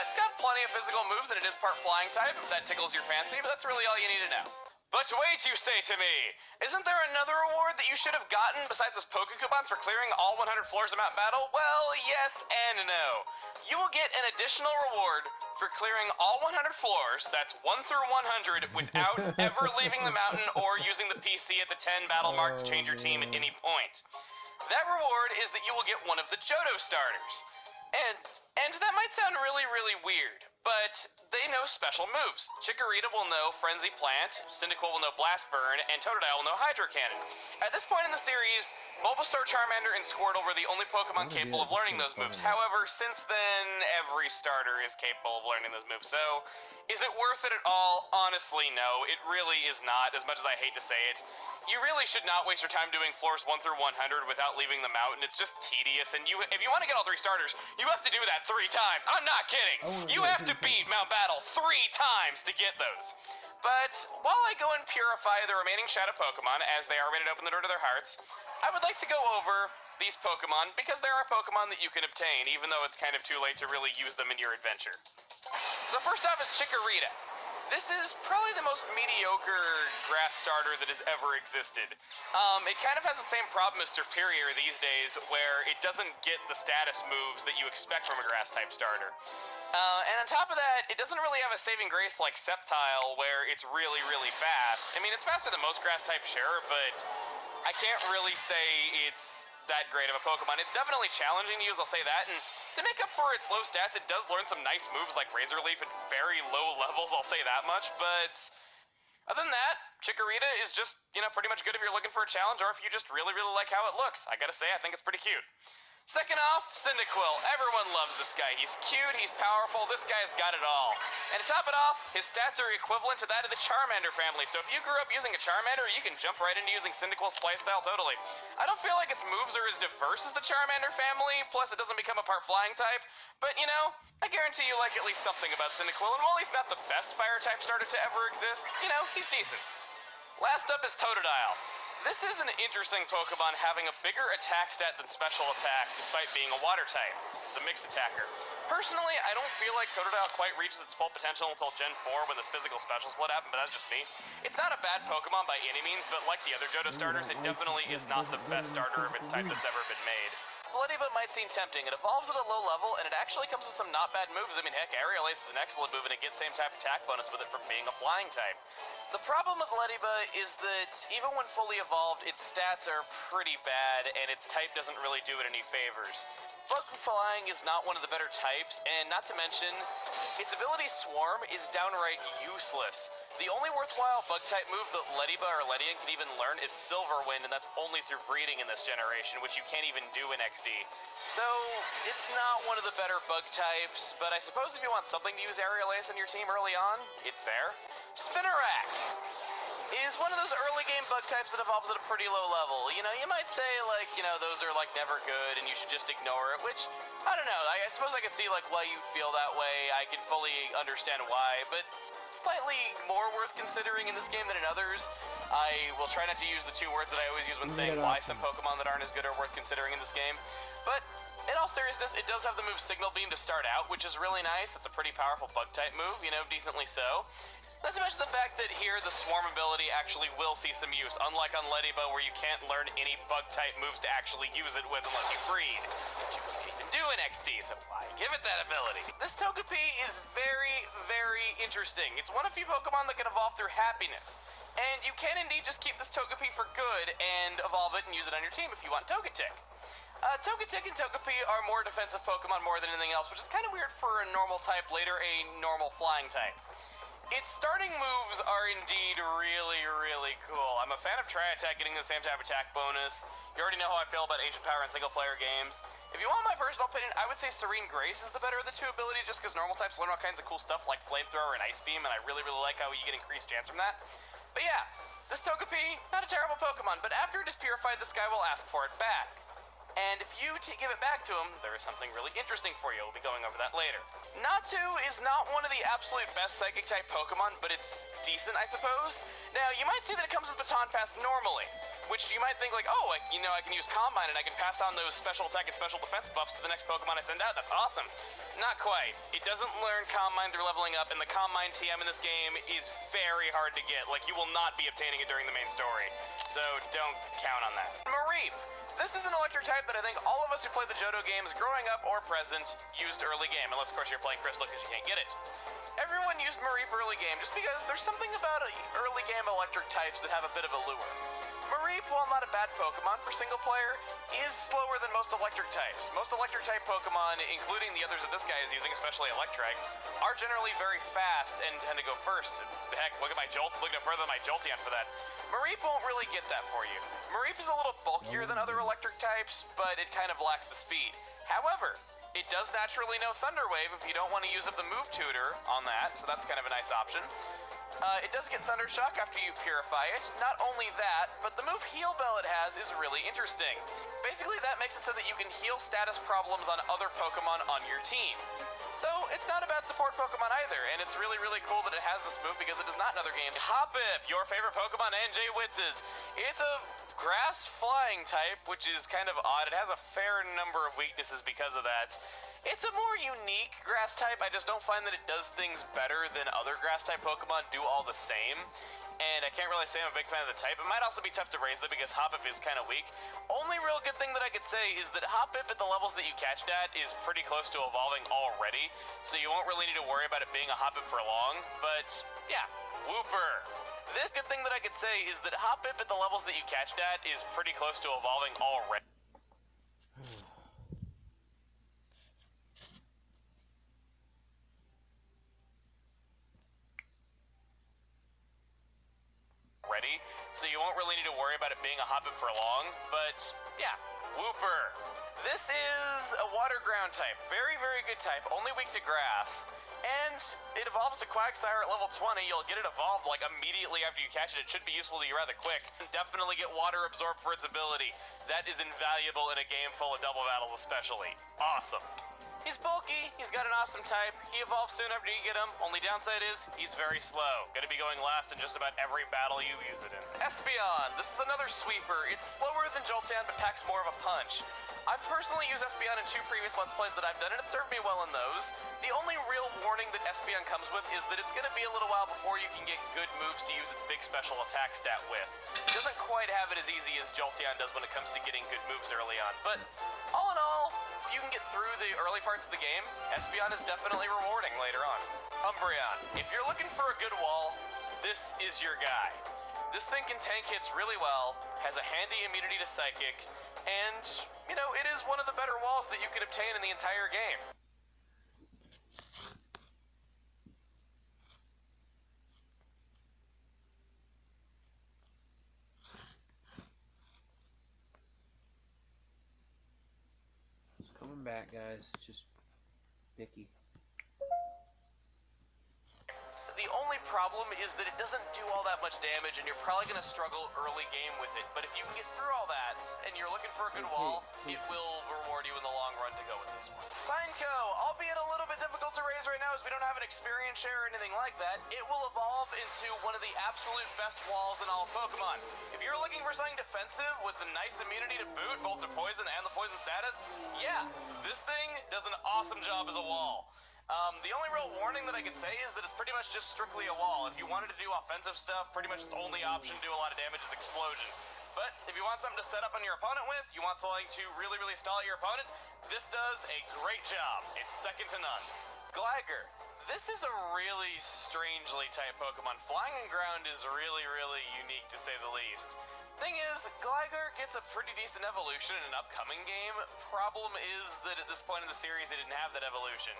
It's got plenty of physical moves, and it is part Flying type, if that tickles your fancy, but that's really all you need to know. But wait, you say to me, isn't there another reward that you should have gotten besides those Pokecoupons for clearing all 100 floors of Mount Battle? Well, yes and no. You will get an additional reward for clearing all 100 floors, that's 1 through 100, without ever leaving the mountain or using the PC at the 10 battle mark to change your team at any point. That reward is that you will get one of the Johto starters. And that might sound really, really weird, but they know special moves. Chikorita will know Frenzy Plant, Cyndaquil will know Blast Burn, and Totodile will know Hydro Cannon. At this point in the series, Bulbasaur, Charmander, and Squirtle were the only Pokemon capable of learning those moves. However, since then, every starter is capable of learning those moves. So, is it worth it at all? Honestly, no. It really is not, as much as I hate to say it. You really should not waste your time doing floors 1 through 100 without leaving the mountain. It's just tedious, and if you want to get all 3 starters, you have to do that 3 times. I'm not kidding. You have to beat Mount Battle 3 times to get those. But while I go and purify the remaining Shadow Pokemon, as they are ready to open the door to their hearts, I would like to go over these Pokemon, because there are Pokemon that you can obtain, even though it's kind of too late to really use them in your adventure. So first off is Chikorita. This is probably the most mediocre grass starter that has ever existed. It kind of has the same problem as Serperior these days, where it doesn't get the status moves that you expect from a grass-type starter. And on top of that, it doesn't really have a saving grace like Sceptile, where it's really, really fast. I mean, it's faster than most grass-type, sure, but I can't really say it's that great of a Pokemon. It's definitely challenging to use, I'll say that, and to make up for its low stats, it does learn some nice moves like Razor Leaf at very low levels, I'll say that much, but other than that, Chikorita is just, pretty much good if you're looking for a challenge, or if you just really, really like how it looks. I gotta say, I think it's pretty cute. Second off, Cyndaquil. Everyone loves this guy. He's cute, he's powerful, this guy's got it all. And to top it off, his stats are equivalent to that of the Charmander family, so if you grew up using a Charmander, you can jump right into using Cyndaquil's playstyle totally. I don't feel like its moves are as diverse as the Charmander family, plus it doesn't become a part Flying type, but I guarantee you like at least something about Cyndaquil, and while he's not the best Fire type starter to ever exist, he's decent. Last up is Totodile. This is an interesting Pokemon having a bigger attack stat than special attack, despite being a water type. It's a mixed attacker. Personally, I don't feel like Totodile quite reaches its full potential until Gen 4 when this physical special split happened, but that's just me. It's not a bad Pokemon by any means, but like the other Johto starters, it definitely is not the best starter of its type that's ever been made. Validiba might seem tempting. It evolves at a low level, and it actually comes with some not bad moves. I mean, heck, Aerial Ace is an excellent move, and it gets same type attack bonus with it from being a flying type. The problem with Validiba is that even when fully evolved, its stats are pretty bad, and its type doesn't really do it any favors. Bug Flying is not one of the better types, and not to mention, its ability Swarm is downright useless. The only worthwhile Bug-type move that Lediba or Ledian can even learn is Silver Wind, and that's only through breeding in this generation, which you can't even do in XD. So, it's not one of the better Bug types, but I suppose if you want something to use Aerial Ace on your team early on, it's there. Spinarak is one of those early game bug types that evolves at a pretty low level. You know, you might say, like, you know, those are, like, never good and you should just ignore it, which, I don't know, I suppose I could see, like, why you'd feel that way. I can fully understand why, but slightly more worth considering in this game than in others. I will try not to use the two words that I always use when saying why some Pokemon that aren't as good are worth considering in this game, but in all seriousness, it does have the move Signal Beam to start out, which is really nice. That's a pretty powerful bug-type move, you know, decently so. Not to mention the fact that here the Swarm ability actually will see some use, unlike on Lediba where you can't learn any bug-type moves to actually use it with unless you breed, which you can't even do in XD, so why give it that ability? This Togepi is very, very interesting. It's one of few Pokemon that can evolve through happiness, and you can indeed just keep this Togepi for good and evolve it and use it on your team if you want Togetic. Togetic and Togepi are more defensive Pokemon more than anything else, which is kind of weird for a normal type, later a normal flying type. Its starting moves are indeed really, really cool. I'm a fan of Tri-Attack getting the same type of attack bonus. You already know how I feel about Ancient Power in single-player games. If you want my personal opinion, I would say Serene Grace is the better of the two abilities just because normal types learn all kinds of cool stuff like Flamethrower and Ice Beam, and I really, really like how you get increased chance from that. But yeah, this Togepi, not a terrible Pokemon, but after it is purified, this guy will ask for it back. And if you give it back to him, there is something really interesting for you. We'll be going over that later. Natu is not one of the absolute best Psychic-type Pokemon, but it's decent, I suppose. Now, you might see that it comes with Baton Pass normally, which you might think like, oh, you know, I can use Combine and I can pass on those special attack and special defense buffs to the next Pokemon I send out. That's awesome. Not quite. It doesn't learn Combine through leveling up, and the Combine TM in this game is very hard to get. Like, you will not be obtaining it during the main story, so don't count on that. Mareep. This is an electric type that I think all of us who played the Johto games growing up or present used early game, unless of course you're playing Crystal because you can't get it. Everyone used Mareep early game just because there's something about early game electric types that have a bit of a lure. Mareep, while not a bad Pokemon for single player, is slower than most electric types. Most electric type Pokemon, including the others that this guy is using, especially Electrike, are generally very fast and tend to go first. Heck, look at my Jolt, look no further than my Jolteon for that. Mareep won't really get that for you. Mareep is a little bulkier than other electric types, but it kind of lacks the speed. However, it does naturally know Thunder Wave if you don't want to use up the move tutor on that, so that's kind of a nice option. It does get Thunder Shock after you purify it. Not only that, but the move Heal Bell it has is really interesting. Basically, that makes it so that you can heal status problems on other Pokemon on your team. So, it's not a bad support Pokemon either, and it's really, really cool that it has this move because it is not in other games. Hoppip, your favorite Pokemon and Jay Witz's. It's a grass flying type, which is kind of odd. It has a fair number of weaknesses because of that. It's a more unique grass type. I just don't find that it does things better than other grass type Pokemon do all the same. And I can't really say I'm a big fan of the type. It might also be tough to raise though because Hoppip is kind of weak. Only real good thing that I could say is that Hoppip at the levels that you catch it at is pretty close to evolving already. So you won't really need to worry about it being a Hoppip for long. But yeah, Wooper. This good thing that I could say is that Hoppip at the levels that you catch it at is pretty close to evolving already. So you won't really need to worry about it being a Hoppip for long, but yeah, Wooper. This is a water ground type, very, very good type, only weak to grass, and it evolves to Quagsire at level 20. You'll get it evolved like immediately after you catch it. It should be useful to you rather quick, and definitely get water absorbed for its ability. That is invaluable in a game full of double battles especially. It's awesome. He's bulky, he's got an awesome type, he evolves soon after you get him. Only downside is, he's very slow. Gonna be going last in just about every battle you use it in. Espeon, this is another sweeper. It's slower than Jolteon, but packs more of a punch. I've personally used Espeon in 2 previous Let's Plays that I've done, and it served me well in those. The only real warning that Espeon comes with is that it's gonna be a little while before you can get good moves to use its big special attack stat with. It doesn't quite have it as easy as Jolteon does when it comes to getting good moves early on, but all in all, if you can get through the early parts of the game, Espeon is definitely rewarding later on. Umbreon, if you're looking for a good wall, this is your guy. This thing can tank hits really well, has a handy immunity to Psychic, and, you know, it is one of the better walls that you can obtain in the entire game. It's coming back, guys. It's just picky. The only problem is that it doesn't do all that much damage, and you're probably going to struggle early game with it. But if you can get through all that, and you're looking for a good wall, it will reward you in the long run to go with this one. Pineco, albeit a little bit difficult to raise right now as we don't have an experience share or anything like that, it will evolve into one of the absolute best walls in all of Pokemon. If you're looking for something defensive with a nice immunity to boot, both the poison and the poison status, yeah, this thing does an awesome job as a wall. The only real warning that I could say is that it's pretty much just strictly a wall. If you wanted to do offensive stuff, pretty much its only option to do a lot of damage is Explosion. But if you want something to set up on your opponent with, you want something to really, really stall your opponent, this does a great job. It's second to none. Gligar. This is a really strangely typed Pokemon. Flying and Ground is really, really unique to say the least. Thing is, Gligar gets a pretty decent evolution in an upcoming game. Problem is that at this point in the series, it didn't have that evolution.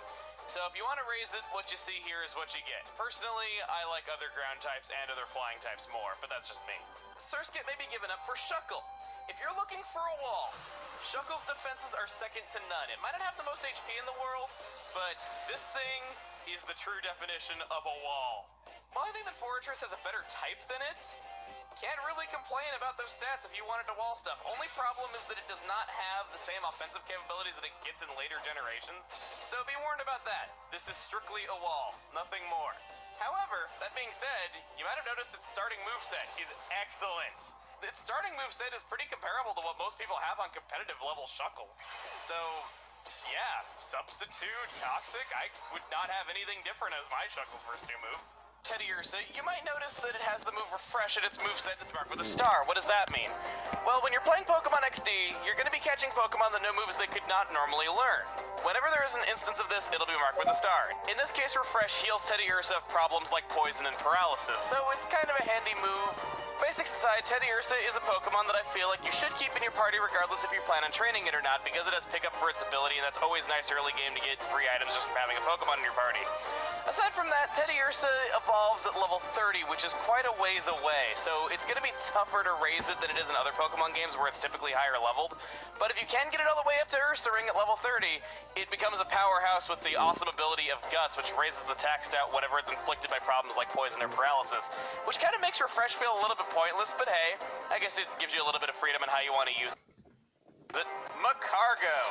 So if you want to raise it, what you see here is what you get. Personally, I like other ground types and other flying types more, but that's just me. Surskit may be given up for Shuckle. If you're looking for a wall, Shuckle's defenses are second to none. It might not have the most HP in the world, but this thing is the true definition of a wall. While I think that Fortress has a better type than it, can't really complain about those stats if you wanted to wall stuff. Only problem is that it does not have the same offensive capabilities that it gets in later generations, so be warned about that. This is strictly a wall, nothing more. However, that being said, you might have noticed its starting moveset is excellent. Its starting moveset is pretty comparable to what most people have on competitive level Shuckles. So, yeah, Substitute, Toxic, I would not have anything different as my Shuckle's first 2 moves. Teddiursa, you might notice that it has the move Refresh at its moveset that's marked with a star. What does that mean? Well, when you're playing Pokemon XD, you're going to be catching Pokemon that know moves they could not normally learn. Whenever there is an instance of this, it'll be marked with a star. In this case, Refresh heals Teddiursa of problems like poison and paralysis, so it's kind of a handy move. Basics aside, Teddiursa is a Pokemon that I feel like you should keep in your party regardless if you plan on training it or not, because it has pickup for its ability, and that's always nice early game to get free items just from having a Pokemon in your party. Aside from that, Teddiursa evolves at level 30, which is quite a ways away, so it's going to be tougher to raise it than it is in other Pokemon games where it's typically higher leveled. But if you can get it all the way up to Ursaring at level 30, it becomes a powerhouse with the awesome ability of Guts, which raises the attack stat whenever it's inflicted by problems like poison or paralysis, which kind of makes Refresh feel a little bit pointless, but hey, I guess it gives you a little bit of freedom in how you want to use it. Macargo.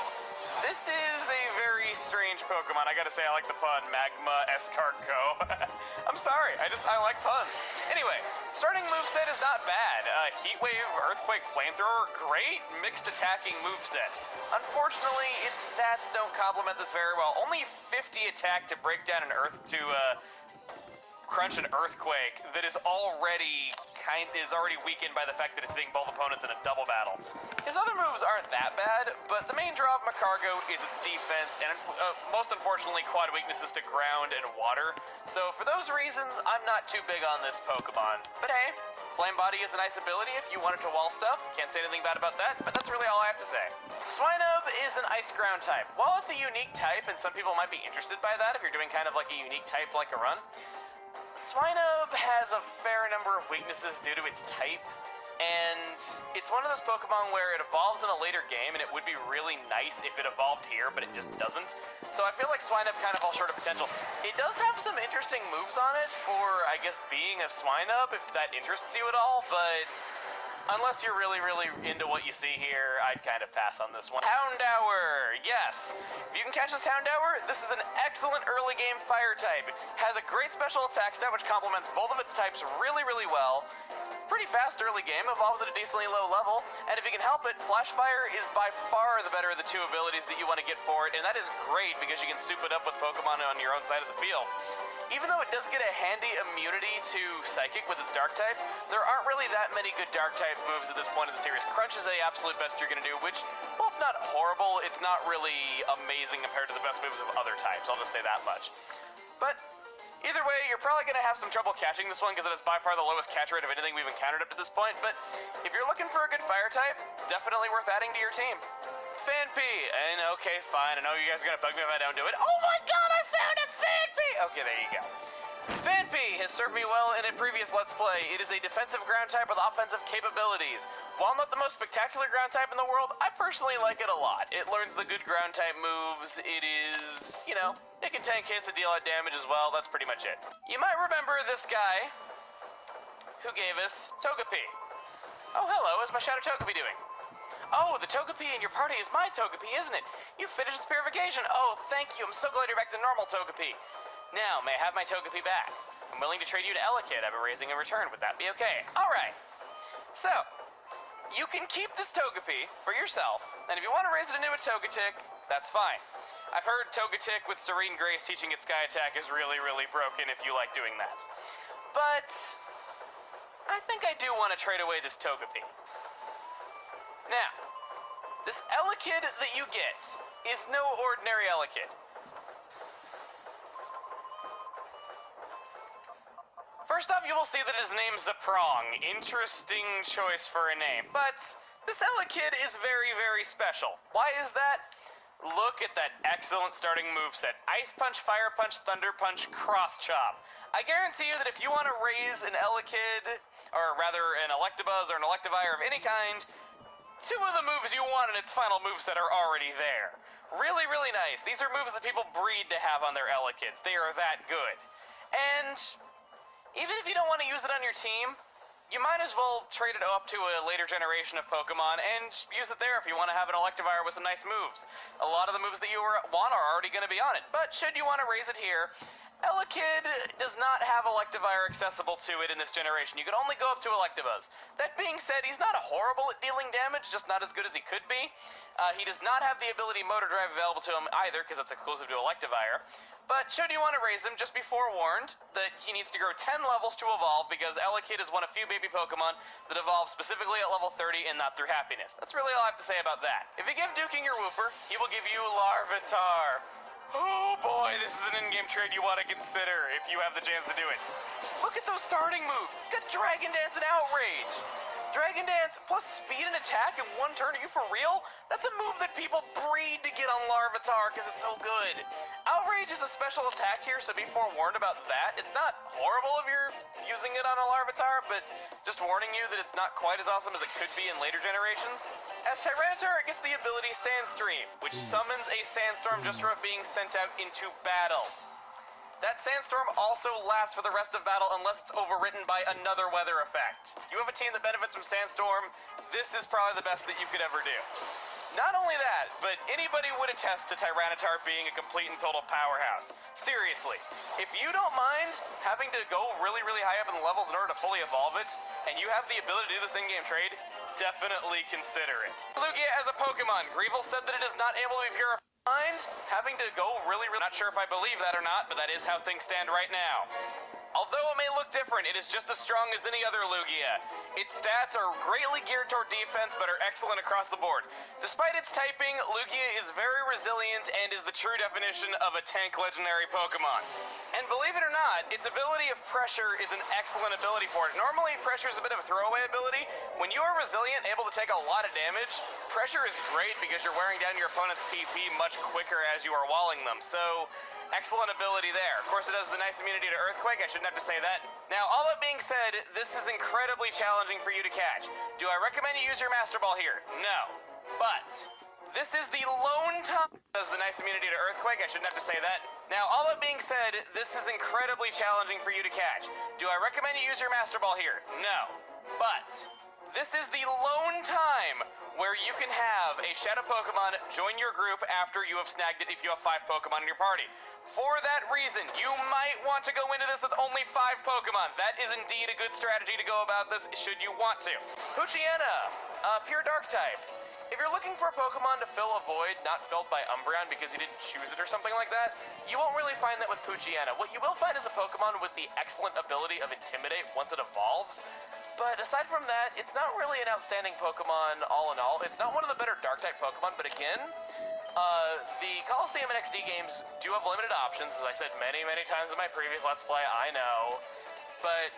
This is a very strange Pokemon. I gotta say, I like the pun, Magma Escargot. I'm sorry, I like puns. Anyway, starting moveset is not bad. Heat Wave, Earthquake, Flamethrower, great mixed attacking moveset. Unfortunately, its stats don't complement this very well. Only 50 attack to break down an crunch an Earthquake that is already weakened by the fact that it's hitting both opponents in a double battle. His other moves aren't that bad, but the main draw of Macargo is its defense, and most unfortunately, quad weaknesses to ground and water. So for those reasons, I'm not too big on this Pokemon. But hey, Flame Body is a nice ability if you wanted to wall stuff. Can't say anything bad about that, but that's really all I have to say. Swinub is an Ice Ground type. While it's a unique type, and some people might be interested by that if you're doing kind of like a unique type like a run, Swinub has a fair number of weaknesses due to its type, and it's one of those Pokemon where it evolves in a later game, and it would be really nice if it evolved here, but it just doesn't. So I feel like Swinub kind of falls short of potential. It does have some interesting moves on it for, I guess, being a Swinub, if that interests you at all, but Unless you're really, really into what you see here, I'd kind of pass on this one. Houndour, yes. If you can catch this Houndour, this is an excellent early game fire type. Has a great special attack stat which complements both of its types really, really well. Pretty fast early game, evolves at a decently low level, and if you can help it, Flash Fire is by far the better of the two abilities that you want to get for it, and that is great because you can soup it up with Pokemon on your own side of the field. Even though it does get a handy immunity to Psychic with its Dark type, there aren't really that many good Dark type moves at this point in the series. Crunch is the absolute best you're going to do, which, well, it's not horrible, it's not really amazing compared to the best moves of other types, I'll just say that much. But either way, you're probably going to have some trouble catching this one because it is by far the lowest catch rate of anything we've encountered up to this point, but if you're looking for a good fire type, definitely worth adding to your team. Phanpy, and okay, fine, I know you guys are going to bug me if I don't do it. Oh my god, I found a Phanpy! Okay, there you go. Phanpy has served me well in a previous Let's Play. It is a defensive ground type with offensive capabilities. While not the most spectacular ground type in the world, I personally like it a lot. It learns the good ground type moves. It is, you know, it can tank hits and deal out damage as well. That's pretty much it. You might remember this guy who gave us Togepi. Oh, hello, how's my Shadow Togepi doing? Oh, the Togepi in your party is my Togepi, isn't it? You finished its purification. Oh, thank you. I'm so glad you're back to normal, Togepi. Now, may I have my Togepi back? I'm willing to trade you to Elekid. I've been raising in return. Would that be okay? Alright. So, you can keep this Togepi for yourself, and if you want to raise it into a Togetic, that's fine. I've heard Togetic with Serene Grace teaching its Sky Attack is really, really broken if you like doing that. But I think I do want to trade away this Togepi. Now, this Elekid that you get is no ordinary Elekid. First off, you will see that his name's Zaprong. Interesting choice for a name. But this Elekid is very, very special. Why is that? Look at that excellent starting moveset. Ice Punch, Fire Punch, Thunder Punch, Cross Chop. I guarantee you that if you want to raise an Elekid, or rather an Electabuzz or an Electivire of any kind, two of the moves you want in its final moveset are already there. Really, really nice. These are moves that people breed to have on their Elekids. They are that good. And even if you don't want to use it on your team, you might as well trade it up to a later generation of Pokemon and use it there if you want to have an Electivire with some nice moves. A lot of the moves that you want are already going to be on it, but should you want to raise it here, Elekid does not have Electivire accessible to it in this generation. You can only go up to Electabuzz. That being said, he's not horrible at dealing damage, just not as good as he could be. He does not have the ability Motor Drive available to him either, because it's exclusive to Electivire. But should you want to raise him, just be forewarned that he needs to grow 10 levels to evolve, because Elekid is one of few baby Pokemon that evolve specifically at level 30 and not through happiness. That's really all I have to say about that. If you give Duking your Wooper, he will give you Larvitar. Oh boy, this is an in-game trade you want to consider if you have the chance to do it. Look at those starting moves. It's got Dragon Dance and Outrage. Dragon Dance plus speed and attack in one turn, are you for real? That's a move that people breed to get on Larvitar because it's so good. Outrage is a special attack here, so be forewarned about that. It's not horrible if you're using it on a Larvitar, but just warning you that it's not quite as awesome as it could be in later generations. As Tyranitar, it gets the ability Sandstream, which summons a Sandstorm just from it being sent out into battle. That Sandstorm also lasts for the rest of battle unless it's overwritten by another weather effect. If you have a team that benefits from Sandstorm, this is probably the best that you could ever do. Not only that, but anybody would attest to Tyranitar being a complete and total powerhouse. Seriously, if you don't mind having to go really, really high up in the levels in order to fully evolve it, and you have the ability to do this in-game trade, definitely consider it. Lugia as a Pokemon, Greevil said that it is not able to be purified. Having to go really, not sure if I believe that or not, but that is how things stand right now. Although it may look different, it is just as strong as any other Lugia. Its stats are greatly geared toward defense, but are excellent across the board. Despite its typing, Lugia is very resilient and is the true definition of a tank legendary Pokemon. And believe it or not, its ability of pressure is an excellent ability for it. Normally, pressure is a bit of a throwaway ability. When you are resilient, able to take a lot of damage, pressure is great because you're wearing down your opponent's PP much quicker as you are walling them. So, excellent ability there. Of course, it has the nice immunity to Earthquake. I shouldn't have to say that. Now, all that being said, this is incredibly challenging for you to catch. Do I recommend you use your Master Ball here? No. But this is the lone time has the nice immunity to Earthquake. I shouldn't have to say that. Now, all that being said, this is incredibly challenging for you to catch. Do I recommend you use your Master Ball here? No. But This is the lone time where you can have a Shadow Pokemon join your group after you have snagged it if you have 5 Pokemon in your party. For that reason, you might want to go into this with only 5 Pokemon. That is indeed a good strategy to go about this, should you want to. Poochyena, pure Dark type. If you're looking for a Pokemon to fill a void not filled by Umbreon because you didn't choose it or something like that, you won't really find that with Poochyena. What you will find is a Pokemon with the excellent ability of Intimidate once it evolves. But aside from that, it's not really an outstanding Pokemon all in all. It's not one of the better Dark-type Pokemon, but again, the Coliseum and XD games do have limited options, as I said many, many times in my previous Let's Play, I know. But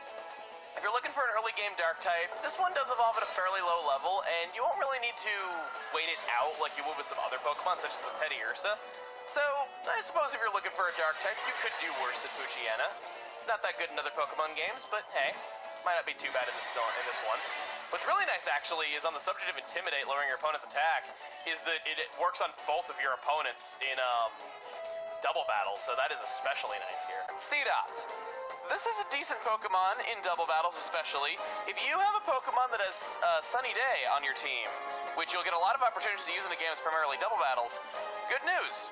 if you're looking for an early game Dark-type, this one does evolve at a fairly low level, and you won't really need to wait it out like you would with some other Pokemon, such as this Teddiursa. So, I suppose if you're looking for a Dark-type, you could do worse than Poochyena. It's not that good in other Pokemon games, but hey. Might not be too bad in this one. What's really nice, actually, is on the subject of Intimidate, lowering your opponent's attack, is that it works on both of your opponents in double battle, so that is especially nice here. Seedot. This is a decent Pokemon in double battles, especially. If you have a Pokemon that has Sunny Day on your team, which you'll get a lot of opportunities to use in the game as primarily double battles, good news.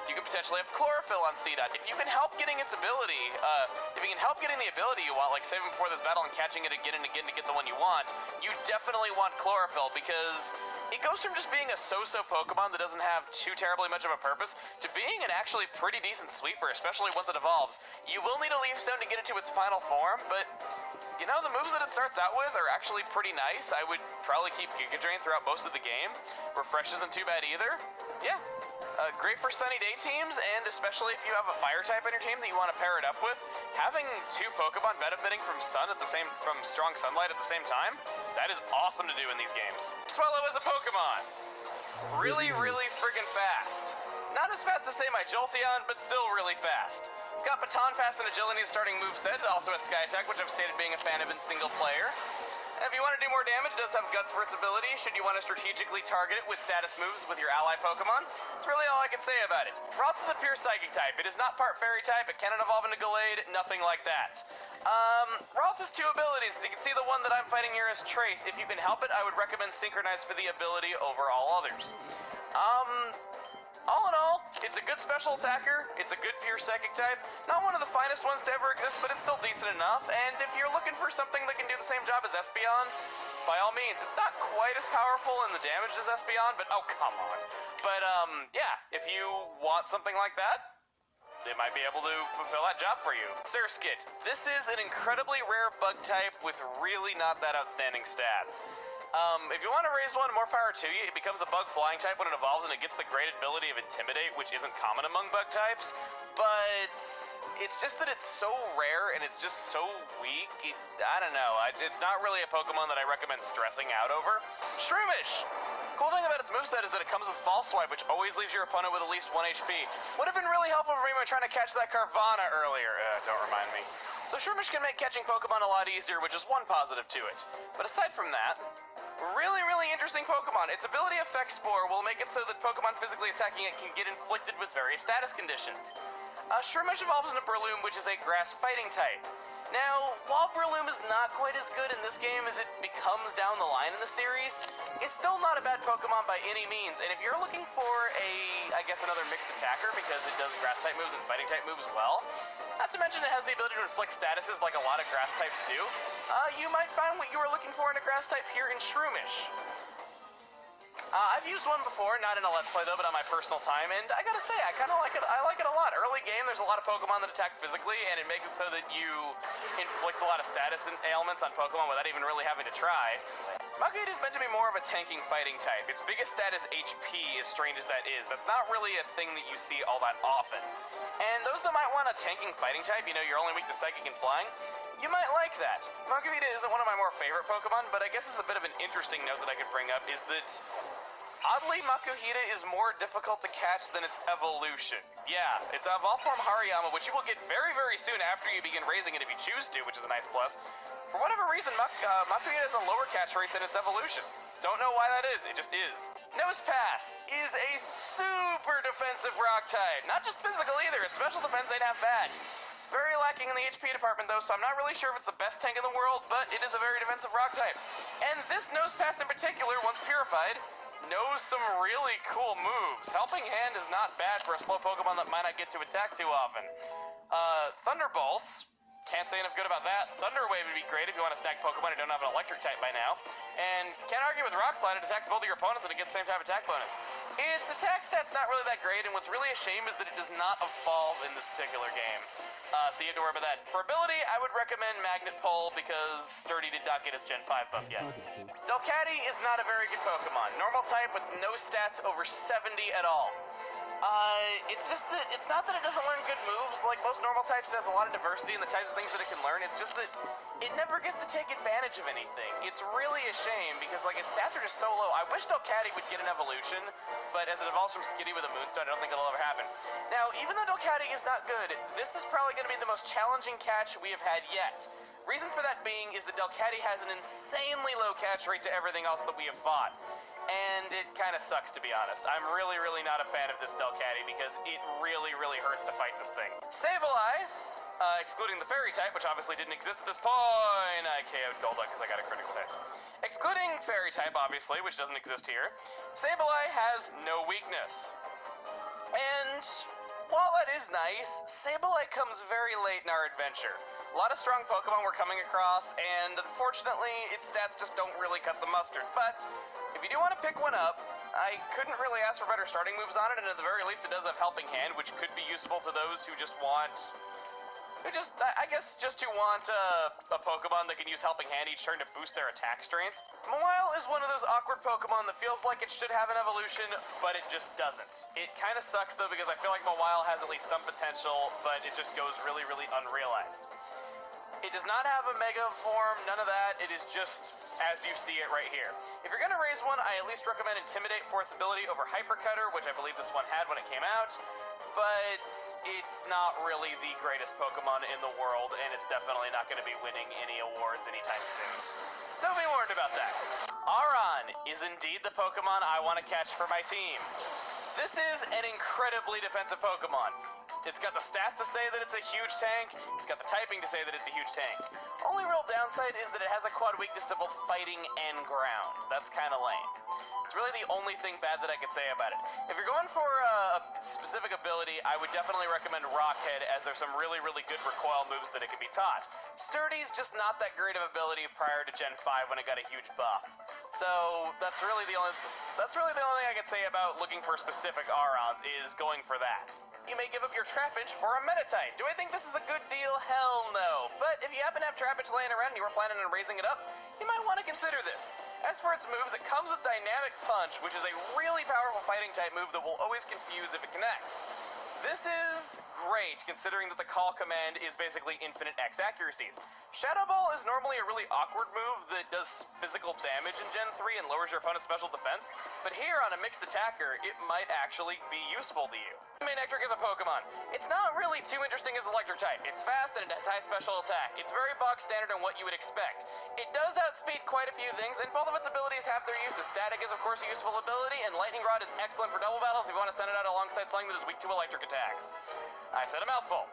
You can potentially have Chlorophyll on Seedot. If you can help getting its ability, if you can help getting the ability you want, like saving before this battle and catching it again and again to get the one you want, you definitely want Chlorophyll, because it goes from just being a so-so Pokemon that doesn't have too terribly much of a purpose to being an actually pretty decent sweeper, especially once it evolves. You will need a Leaf Stone to get into its final form, but you know, the moves that it starts out with are actually pretty nice. I would probably keep Giga Drain throughout most of the game. Refresh isn't too bad either. Yeah. Great for sunny day teams, and especially if you have a fire type on your team that you want to pair it up with. Having 2 Pokemon benefiting from strong sunlight at the same time, that is awesome to do in these games. Swellow is a Pokemon. Really, really friggin' fast. Not as fast as, say, my Jolteon, but still really fast. It's got Baton Pass and Agility starting moveset. It also has Sky Attack, which I've stated being a fan of in single player. And if you want to do more damage, it does have Guts for its ability, should you want to strategically target it with status moves with your ally Pokemon. That's really all I can say about it. Ralts is a pure Psychic type. It is not part Fairy type, it cannot evolve into Gallade, nothing like that. Ralts has 2 abilities. As you can see, the one that I'm fighting here is Trace. If you can help it, I would recommend Synchronize for the ability over all others. All in all, it's a good special attacker, it's a good pure Psychic type, not one of the finest ones to ever exist, but it's still decent enough, and if you're looking for something that can do the same job as Espeon, by all means. It's not quite as powerful in the damage as Espeon, but oh, come on. But, yeah, if you want something like that, they might be able to fulfill that job for you. Surskit. This is an incredibly rare bug type with really not that outstanding stats. If you want to raise one, more power to you. It becomes a bug flying type when it evolves, and it gets the great ability of Intimidate, which isn't common among bug types. But it's just that it's so rare, and it's just so weak. I don't know. It's not really a Pokemon that I recommend stressing out over. Shroomish! Cool thing about its moveset is that it comes with False Swipe, which always leaves your opponent with at least 1 HP. Would have been really helpful for me when trying to catch that Carvana earlier. Don't remind me. So Shroomish can make catching Pokemon a lot easier, which is one positive to it. But aside from that, really, really interesting Pokemon. Its ability Effect Spore will make it so that Pokemon physically attacking it can get inflicted with various status conditions. Shroomish evolves into Breloom, which is a grass fighting type. Now, while Breloom is not quite as good in this game as it becomes down the line in the series, it's still not a bad Pokemon by any means, and if you're looking for another mixed attacker, because it does grass-type moves and fighting-type moves well, not to mention it has the ability to inflict statuses like a lot of grass types do, you might find what you were looking for in a grass type here in Shroomish. I've used one before, not in a Let's Play though, but on my personal time, and I gotta say, I kinda like it. I like it a lot. Early game, there's a lot of Pokemon that attack physically, and it makes it so that you inflict a lot of status ailments on Pokemon without even really having to try. Makuhita is meant to be more of a tanking fighting type. Its biggest stat is HP, as strange as that is. That's not really a thing that you see all that often. And those that might want a tanking fighting type, you know, you're only weak to Psychic and Flying, you might like that. Makuhita isn't one of my more favorite Pokemon, but I guess it's a bit of an interesting note that I could bring up, is that oddly, Makuhita is more difficult to catch than its evolution. Yeah, it's a evolved form Hariyama, which you will get very, very soon after you begin raising it if you choose to, which is a nice plus. For whatever reason, Makuhita has a lower catch rate than its evolution. Don't know why that is, it just is. Nosepass is a super defensive rock type. Not just physical either, its special defense ain't half bad. Its Very lacking in the HP department though, so I'm not really sure if it's the best tank in the world, but it is a very defensive rock type. And this Nose Pass in particular, once purified, knows some really cool moves. Helping Hand is not bad for a slow Pokemon that might not get to attack too often. Thunderbolts, can't say enough good about that. Thunder Wave would be great if you want to stack Pokemon who don't have an electric type by now. And can't argue with Rock Slide, it attacks both of your opponents and it gets the same type of attack bonus. Its attack stat's not really that great, and what's really a shame is that it does not evolve in this particular game. So you have to worry about that. For ability, I would recommend Magnet Pole because Sturdy did not get his Gen 5 buff yet. Delcatty is not a very good Pokemon. Normal type with no stats over 70 at all. It's just that, it's not that it doesn't learn good moves. Like most normal types, it has a lot of diversity in the types of things that it can learn. It's just that it never gets to take advantage of anything. It's really a shame because, like, its stats are just so low. I wish Delcatty would get an evolution, but as it evolves from Skitty with a Moonstone, I don't think it'll ever happen. Now, even though Delcatty is not good, this is probably going to be the most challenging catch we have had yet. Reason for that being is that Delcatty has an insanely low catch rate to everything else that we have fought. And it kind of sucks, to be honest. I'm really not a fan of this Delcatty because it really hurts to fight this thing. Sableye, excluding the Fairy type, which obviously didn't exist at this point. I KO'd Golduck because I got a critical hit. Excluding Fairy type, obviously, which doesn't exist here, Sableye has no weakness. And while that is nice, Sableye comes very late in our adventure. A lot of strong Pokemon we're coming across, and unfortunately, its stats just don't really cut the mustard. But if you do want to pick one up, I couldn't really ask for better starting moves on it, and at the very least, it does have Helping Hand, which could be useful to those who just want... I guess just who want a Pokemon that can use Helping Hand each turn to boost their attack strength. Mawile is one of those awkward Pokemon that feels like it should have an evolution, but it just doesn't. It kind of sucks, though, because I feel like Mawile has at least some potential, but it just goes really unrealized. It does not have a Mega form, none of that. It is just as you see it right here. If you're going to raise one, I at least recommend Intimidate for its ability over Hyper Cutter, which I believe this one had when it came out. But it's not really the greatest Pokemon in the world, and it's definitely not going to be winning any awards anytime soon. So be warned about that. Aron is indeed the Pokemon I want to catch for my team. This is an incredibly defensive Pokemon. It's got the stats to say that it's a huge tank, it's got the typing to say that it's a huge tank. Only real downside is that it has a quad weakness to both fighting and ground. That's kind of lame. It's really the only thing bad that I could say about it. If you're going for a specific ability, I would definitely recommend Rockhead, as there's some really good recoil moves that it can be taught. Sturdy's just not that great of ability prior to Gen 5 when it got a huge buff. So that's really the only thing I could say about looking for specific Arons is going for that. You may give up your Trapinch for a Meditite. Do I think this is a good deal? Hell no. But if you happen to have Trapinch laying around and you were planning on raising it up, you might want to consider this. As for its moves, it comes with Dynamic Punch, which is a really powerful fighting type move that will always confuse if it connects. This is great, considering that the call command is basically infinite X accuracies. Shadow Ball is normally a really awkward move that does physical damage in Gen 3 and lowers your opponent's special defense, but here on a mixed attacker, it might actually be useful to you. Manectric is a Pokemon. It's not really too interesting as an electric type. It's fast and it has high special attack. It's very box standard on what you would expect. It does outspeed quite a few things, and both of its abilities have their uses. Static is of course a useful ability, and Lightning Rod is excellent for double battles if you want to send it out alongside something that is weak to electric attacks. I said a mouthful.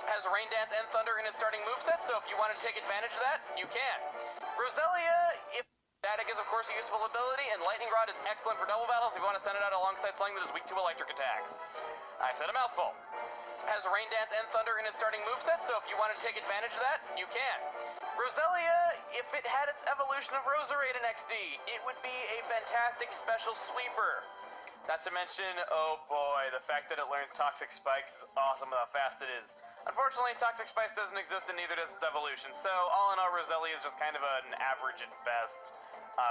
Has Rain Dance and Thunder in its starting moveset, so if you wanted to take advantage of that, you can. Roselia, if Static is of course a useful ability, and Lightning Rod is excellent for double battles if you want to send it out alongside something that is weak to electric attacks. I said a mouthful. Has Rain Dance and Thunder in its starting moveset, so if you wanted to take advantage of that, you can. Roselia, if it had its evolution of Roserade in XD, it would be a fantastic special sweeper. Not to mention, oh boy, the fact that it learns Toxic Spikes is awesome with how fast it is. Unfortunately, Toxic Spikes doesn't exist and neither does its evolution, so all in all, Roselia is just kind of an average at best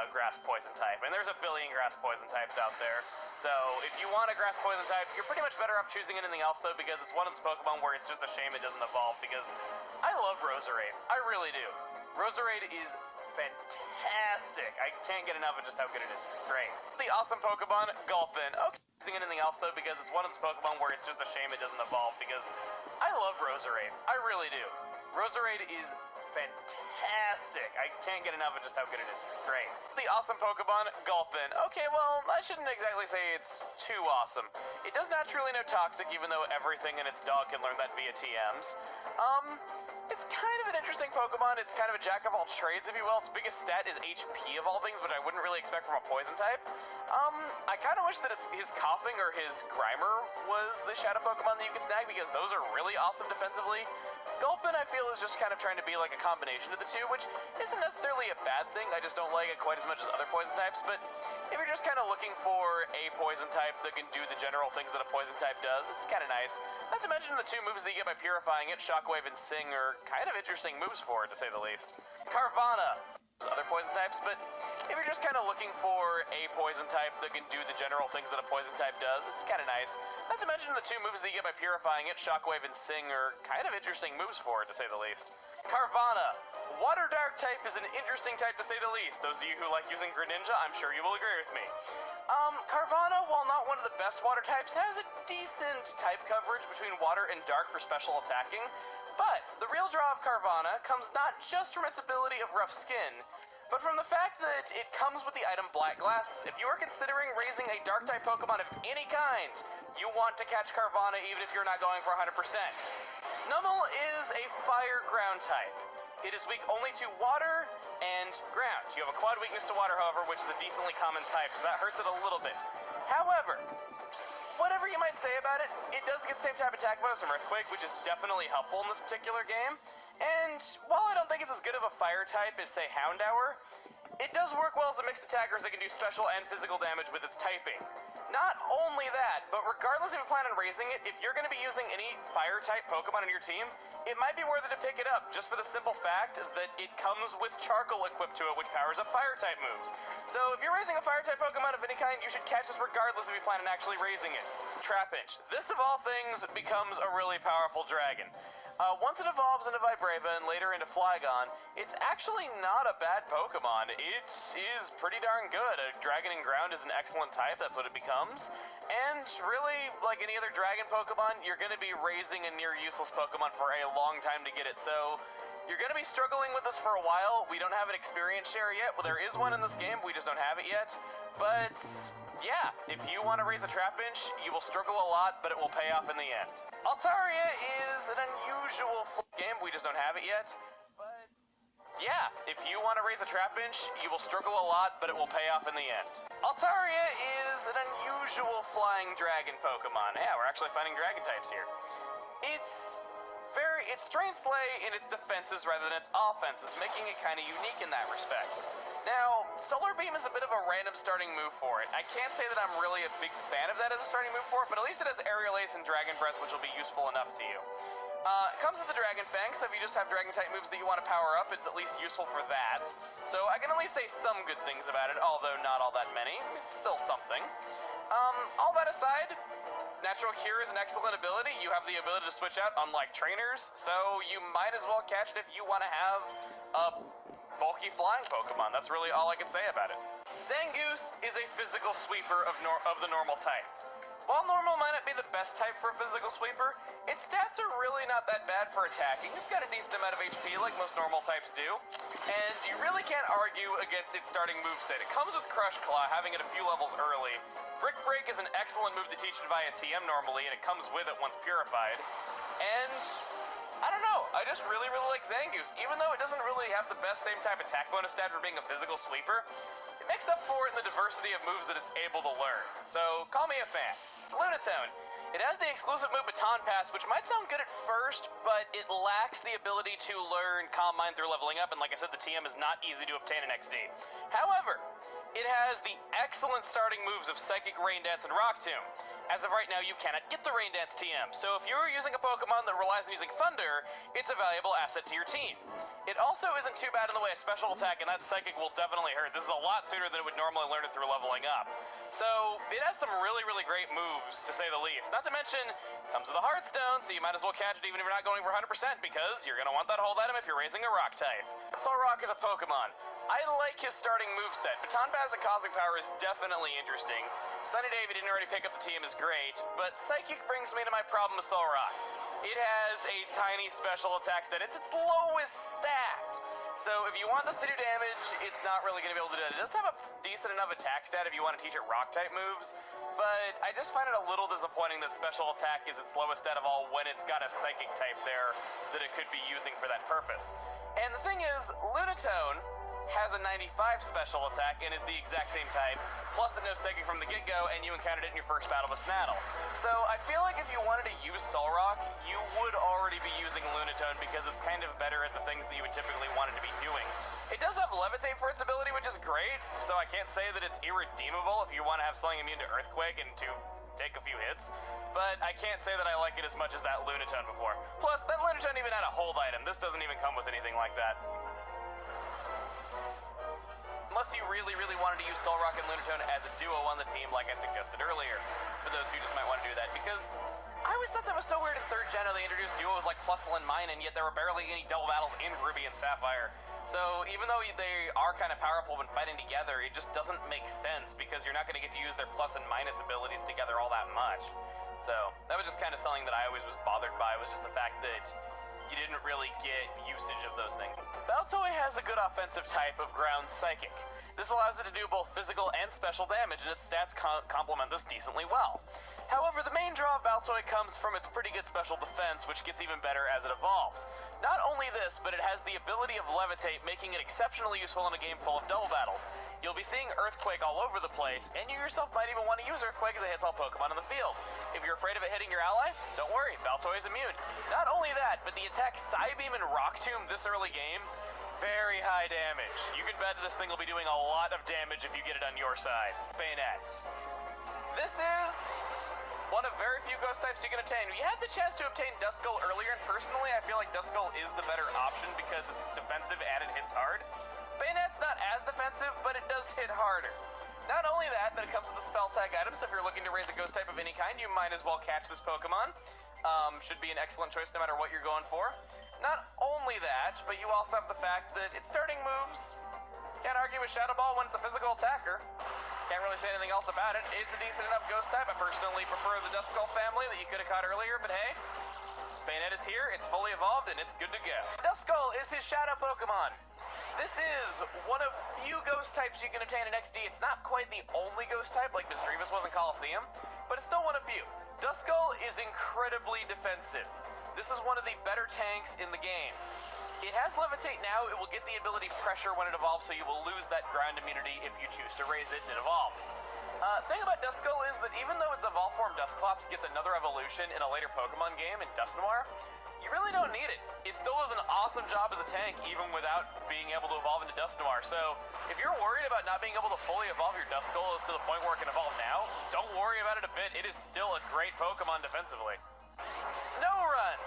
grass poison type. And there's a billion grass poison types out there. So if you want a grass poison type, you're pretty much better off choosing anything else though, because it's one of those Pokemon where it's just a shame it doesn't evolve, because I love Roserade. I really do. Roserade is fantastic. I can't get enough of just how good it is. It's great. The awesome Pokemon, Golfin. Okay, using anything else though, because it's one of those Pokemon where it's just a shame it doesn't evolve, because I love Roserade. I really do. Roserade is fantastic. I can't get enough of just how good it is. It's great. The awesome Pokemon, Gulpin. Okay, well, I shouldn't exactly say it's too awesome. It does naturally know Toxic, even though everything in its dog can learn that via TMs. It's kind of an interesting Pokemon. It's kind of a jack of all trades, if you will. Its biggest stat is HP of all things, which I wouldn't really expect from a poison type. I kind of wish that his Coughing or his Grimer was the Shadow Pokemon that you can snag, because those are really awesome defensively. Gulpin, I feel, is just kind of trying to be like a combination of the two, which isn't necessarily a bad thing. I just don't like it quite as much as other poison types. But if you're just kind of looking for a poison type that can do the general things that a poison type does, it's kind of nice. Not to mention the two moves that you get by purifying it, Shockwave and Sing, are kind of interesting moves for it, to say the least. Carvanha, other poison types, but if you're just kind of looking for a poison type that can do the general things that a poison type does, it's kind of nice. Not to mention the two moves that you get by purifying it, Shockwave and Sing, are kind of interesting moves for it, to say the least. Carvanha, Water Dark type is an interesting type, to say the least. Those of you who like using Greninja, I'm sure you will agree with me. Carvanha, while not one of the best water types, has a decent type coverage between water and dark for special attacking. But the real draw of Carvanha comes not just from its ability of rough skin, but from the fact that it comes with the item Black Glass. If you are considering raising a Dark-type Pokemon of any kind, you want to catch Carvanha even if you're not going for 100%. Numel is a Fire Ground type. It is weak only to water and ground. You have a quad weakness to water, however, which is a decently common type, so that hurts it a little bit. However, whatever you might say about it, it does get the same type attack bonus from Earthquake, which is definitely helpful in this particular game. And while I don't think it's as good of a fire type as, say, Houndour, it does work well as a mixed attacker, so it can do special and physical damage with its typing. Not only that, but regardless if you plan on raising it, if you're going to be using any fire-type Pokemon in your team, it might be worth it to pick it up, just for the simple fact that it comes with Charcoal equipped to it, which powers up fire-type moves. So if you're raising a fire-type Pokemon of any kind, you should catch this regardless if you plan on actually raising it. Trapinch. This, of all things, becomes a really powerful dragon. Once it evolves into Vibrava and later into Flygon, it's actually not a bad Pokemon. It is pretty darn good. A Dragon in Ground is an excellent type, that's what it becomes. And really, like any other Dragon Pokemon, you're going to be raising a near useless Pokemon for a long time to get it, so you're going to be struggling with this for a while. We don't have an experience share yet. Well, there is one in this game, we just don't have it yet. But yeah, if you want to raise a Trapinch, you will struggle a lot, but it will pay off in the end. Altaria is an unusual game, we just don't have it yet. But yeah, if you want to raise a Trapinch, you will struggle a lot, but it will pay off in the end. Altaria is an unusual flying dragon Pokemon. Yeah, we're actually finding dragon types here. It's Drain Slay in its defenses rather than its offenses, making it kind of unique in that respect. Now, Solar Beam is a bit of a random starting move for it. I can't say that I'm really a big fan of that as a starting move for it, but at least it has Aerial Ace and Dragon Breath, which will be useful enough to you. It comes with the Dragon Fang, so if you just have Dragon-type moves that you want to power up, it's at least useful for that. So I can at least say some good things about it, although not all that many. It's still something. All that aside, Natural Cure is an excellent ability. You have the ability to switch out, unlike trainers, so you might as well catch it if you want to have a bulky flying Pokemon. That's really all I can say about it. Zangoose is a physical sweeper of the normal type. While normal might not be the best type for a physical sweeper, its stats are really not that bad for attacking. It's got a decent amount of HP like most normal types do, and you really can't argue against its starting moveset. It comes with Crush Claw, having it a few levels early. Brick Break is an excellent move to teach it via TM normally, and it comes with it once purified. And I don't know, I just really like Zangoose. Even though it doesn't really have the best same type attack bonus stat for being a physical sweeper, it makes up for it in the diversity of moves that it's able to learn. So, call me a fan. Lunatone. It has the exclusive move Baton Pass, which might sound good at first, but it lacks the ability to learn Calm Mind through leveling up, and like I said, the TM is not easy to obtain in XD. However, it has the excellent starting moves of Psychic, Rain Dance, and Rock Tomb. As of right now, you cannot get the Rain Dance TM, so if you're using a Pokemon that relies on using Thunder, it's a valuable asset to your team. It also isn't too bad in the way of special attack, and that Psychic will definitely hurt. This is a lot sooner than it would normally learn it through leveling up. So, it has some really great moves, to say the least. Not to mention, it comes with a Heartstone, so you might as well catch it even if you're not going for 100%, because you're going to want that hold item if you're raising a Rock type. Solrock is a Pokemon. I like his starting moveset. Baton Pass and Cosmic Power is definitely interesting. Sunny Day, if you didn't already pick up the team, is great, but Psychic brings me to my problem with Soul Rock. It has a tiny special attack stat. It's its lowest stat. So if you want this to do damage, it's not really going to be able to do it. It does have a decent enough attack stat if you want to teach it rock-type moves, but I just find it a little disappointing that special attack is its lowest stat of all when it's got a Psychic type there that it could be using for that purpose. And the thing is, Lunatone has a 95 special attack and is the exact same type, plus it knows Psychic from the get-go, and you encountered it in your first battle with Snaddle. So I feel like if you wanted to use Soul Rock, you would already be using Lunatone because it's kind of better at the things that you would typically want it to be doing. It does have Levitate for its ability, which is great, so I can't say that it's irredeemable if you want to have something immune to Earthquake and to take a few hits, but I can't say that I like it as much as that Lunatone before. Plus, that Lunatone even had a hold item. This doesn't even come with anything like that. Unless you really, really wanted to use Soul Rock and Lunatone as a duo on the team, like I suggested earlier, for those who just might want to do that, because I always thought that was so weird in 3rd gen how they introduced duos like Plusle and Mine, and yet there were barely any double battles in Ruby and Sapphire. So even though they are kind of powerful when fighting together, it just doesn't make sense because you're not going to get to use their plus and minus abilities together all that much. So that was just kind of something that I always was bothered by, was just the fact that you didn't really get usage of those things. Baltoy has a good offensive type of Ground Psychic. This allows it to do both physical and special damage, and its stats complement this decently well. However, the main draw of Baltoy comes from its pretty good special defense, which gets even better as it evolves. Not only this, but it has the ability of Levitate, making it exceptionally useful in a game full of double battles. You'll be seeing Earthquake all over the place, and you yourself might even want to use Earthquake as it hits all Pokemon in the field. If you're afraid of it hitting your ally, don't worry, Baltoy is immune. Not only that, but the attacks Psybeam and Rock Tomb this early game, very high damage. You can bet this thing will be doing a lot of damage if you get it on your side. Bayonets. This is one of very few ghost types you can obtain. You had the chance to obtain Duskull earlier, and personally I feel like Duskull is the better option because it's defensive and it hits hard. Bayonet's not as defensive, but it does hit harder. Not only that, but it comes with a spell tag item, so if you're looking to raise a ghost type of any kind, you might as well catch this Pokemon. Should be an excellent choice no matter what you're going for. Not only that, but you also have the fact that its starting moves, can't argue with Shadow Ball when it's a physical attacker. Can't really say anything else about it. It's a decent enough ghost type. I personally prefer the Duskull family that you could have caught earlier, but hey, Bayonet is here, it's fully evolved, and it's good to go. Duskull is his Shadow Pokemon. This is one of few ghost types you can obtain in XD. It's not quite the only ghost type like Misdreavus was in Coliseum, but it's still one of few. Duskull is incredibly defensive. This is one of the better tanks in the game. It has Levitate now. It will get the ability Pressure when it evolves, so you will lose that ground immunity if you choose to raise it and it evolves. Thing about Duskull is that even though its evolved form Dusclops gets another evolution in a later Pokemon game in Dust Noir, you really don't need it. It still does an awesome job as a tank, even without being able to evolve into Dust Noir. So, if you're worried about not being able to fully evolve your Duskull to the point where it can evolve now, don't worry about it a bit. It is still a great Pokemon defensively. Snowrunt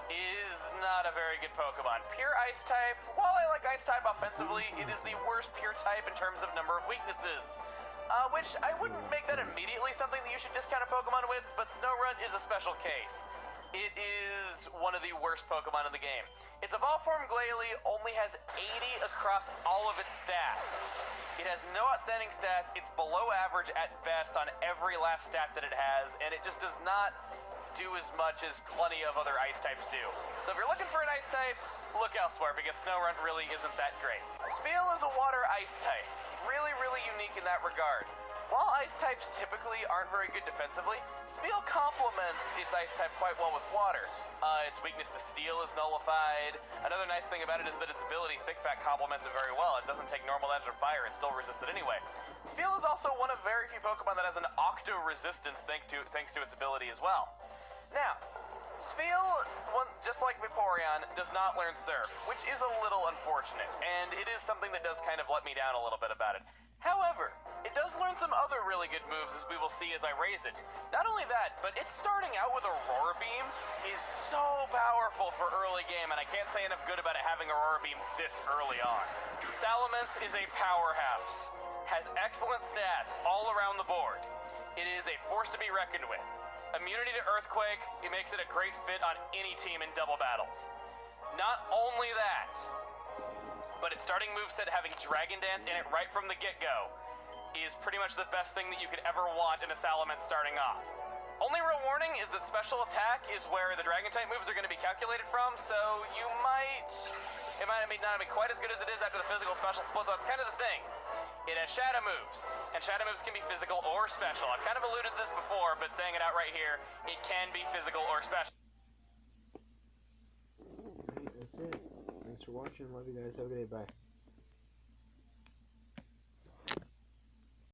is not a very good Pokemon. Pure Ice type, while I like Ice type offensively, it is the worst pure type in terms of number of weaknesses. Which I wouldn't make that immediately something that you should discount a Pokemon with, but Snowrunt is a special case. It is one of the worst Pokemon in the game. Its evolved form Glalie only has 80 across all of its stats. It has no outstanding stats, it's below average at best on every last stat that it has, and it just does not do as much as plenty of other ice types do. So if you're looking for an ice type, look elsewhere because Snowrunt really isn't that great. Spheal is a water ice type. Really, really unique in that regard. While ice types typically aren't very good defensively, Spheal complements its ice type quite well with water. Its weakness to steel is nullified. Another nice thing about it is that its ability Thick Fat complements it very well. It doesn't take normal damage or fire and still resists it anyway. Spheal is also one of very few Pokemon that has an Octo resistance thanks to its ability as well. Now, Spheal, just like Vaporeon, does not learn Surf, which is a little unfortunate, and it is something that does kind of let me down a little bit about it. However, it does learn some other really good moves, as we will see as I raise it. Not only that, but it's starting out with Aurora Beam is so powerful for early game, and I can't say enough good about it having Aurora Beam this early on. Salamence is a powerhouse, has excellent stats all around the board. It is a force to be reckoned with. Immunity to Earthquake, it makes it a great fit on any team in double battles. Not only that, but its starting moveset having Dragon Dance in it right from the get-go is pretty much the best thing that you could ever want in a Salamence starting off. Only real warning is that special attack is where the Dragon type moves are going to be calculated from, so it might not be quite as good as it is after the physical special split, though that's kind of the thing. It has shadow moves, and shadow moves can be physical or special. I've kind of alluded to this before, but saying it out right here, it can be physical or special. Alright, that's it. Thanks for watching. Love you guys. Have a good day. Bye.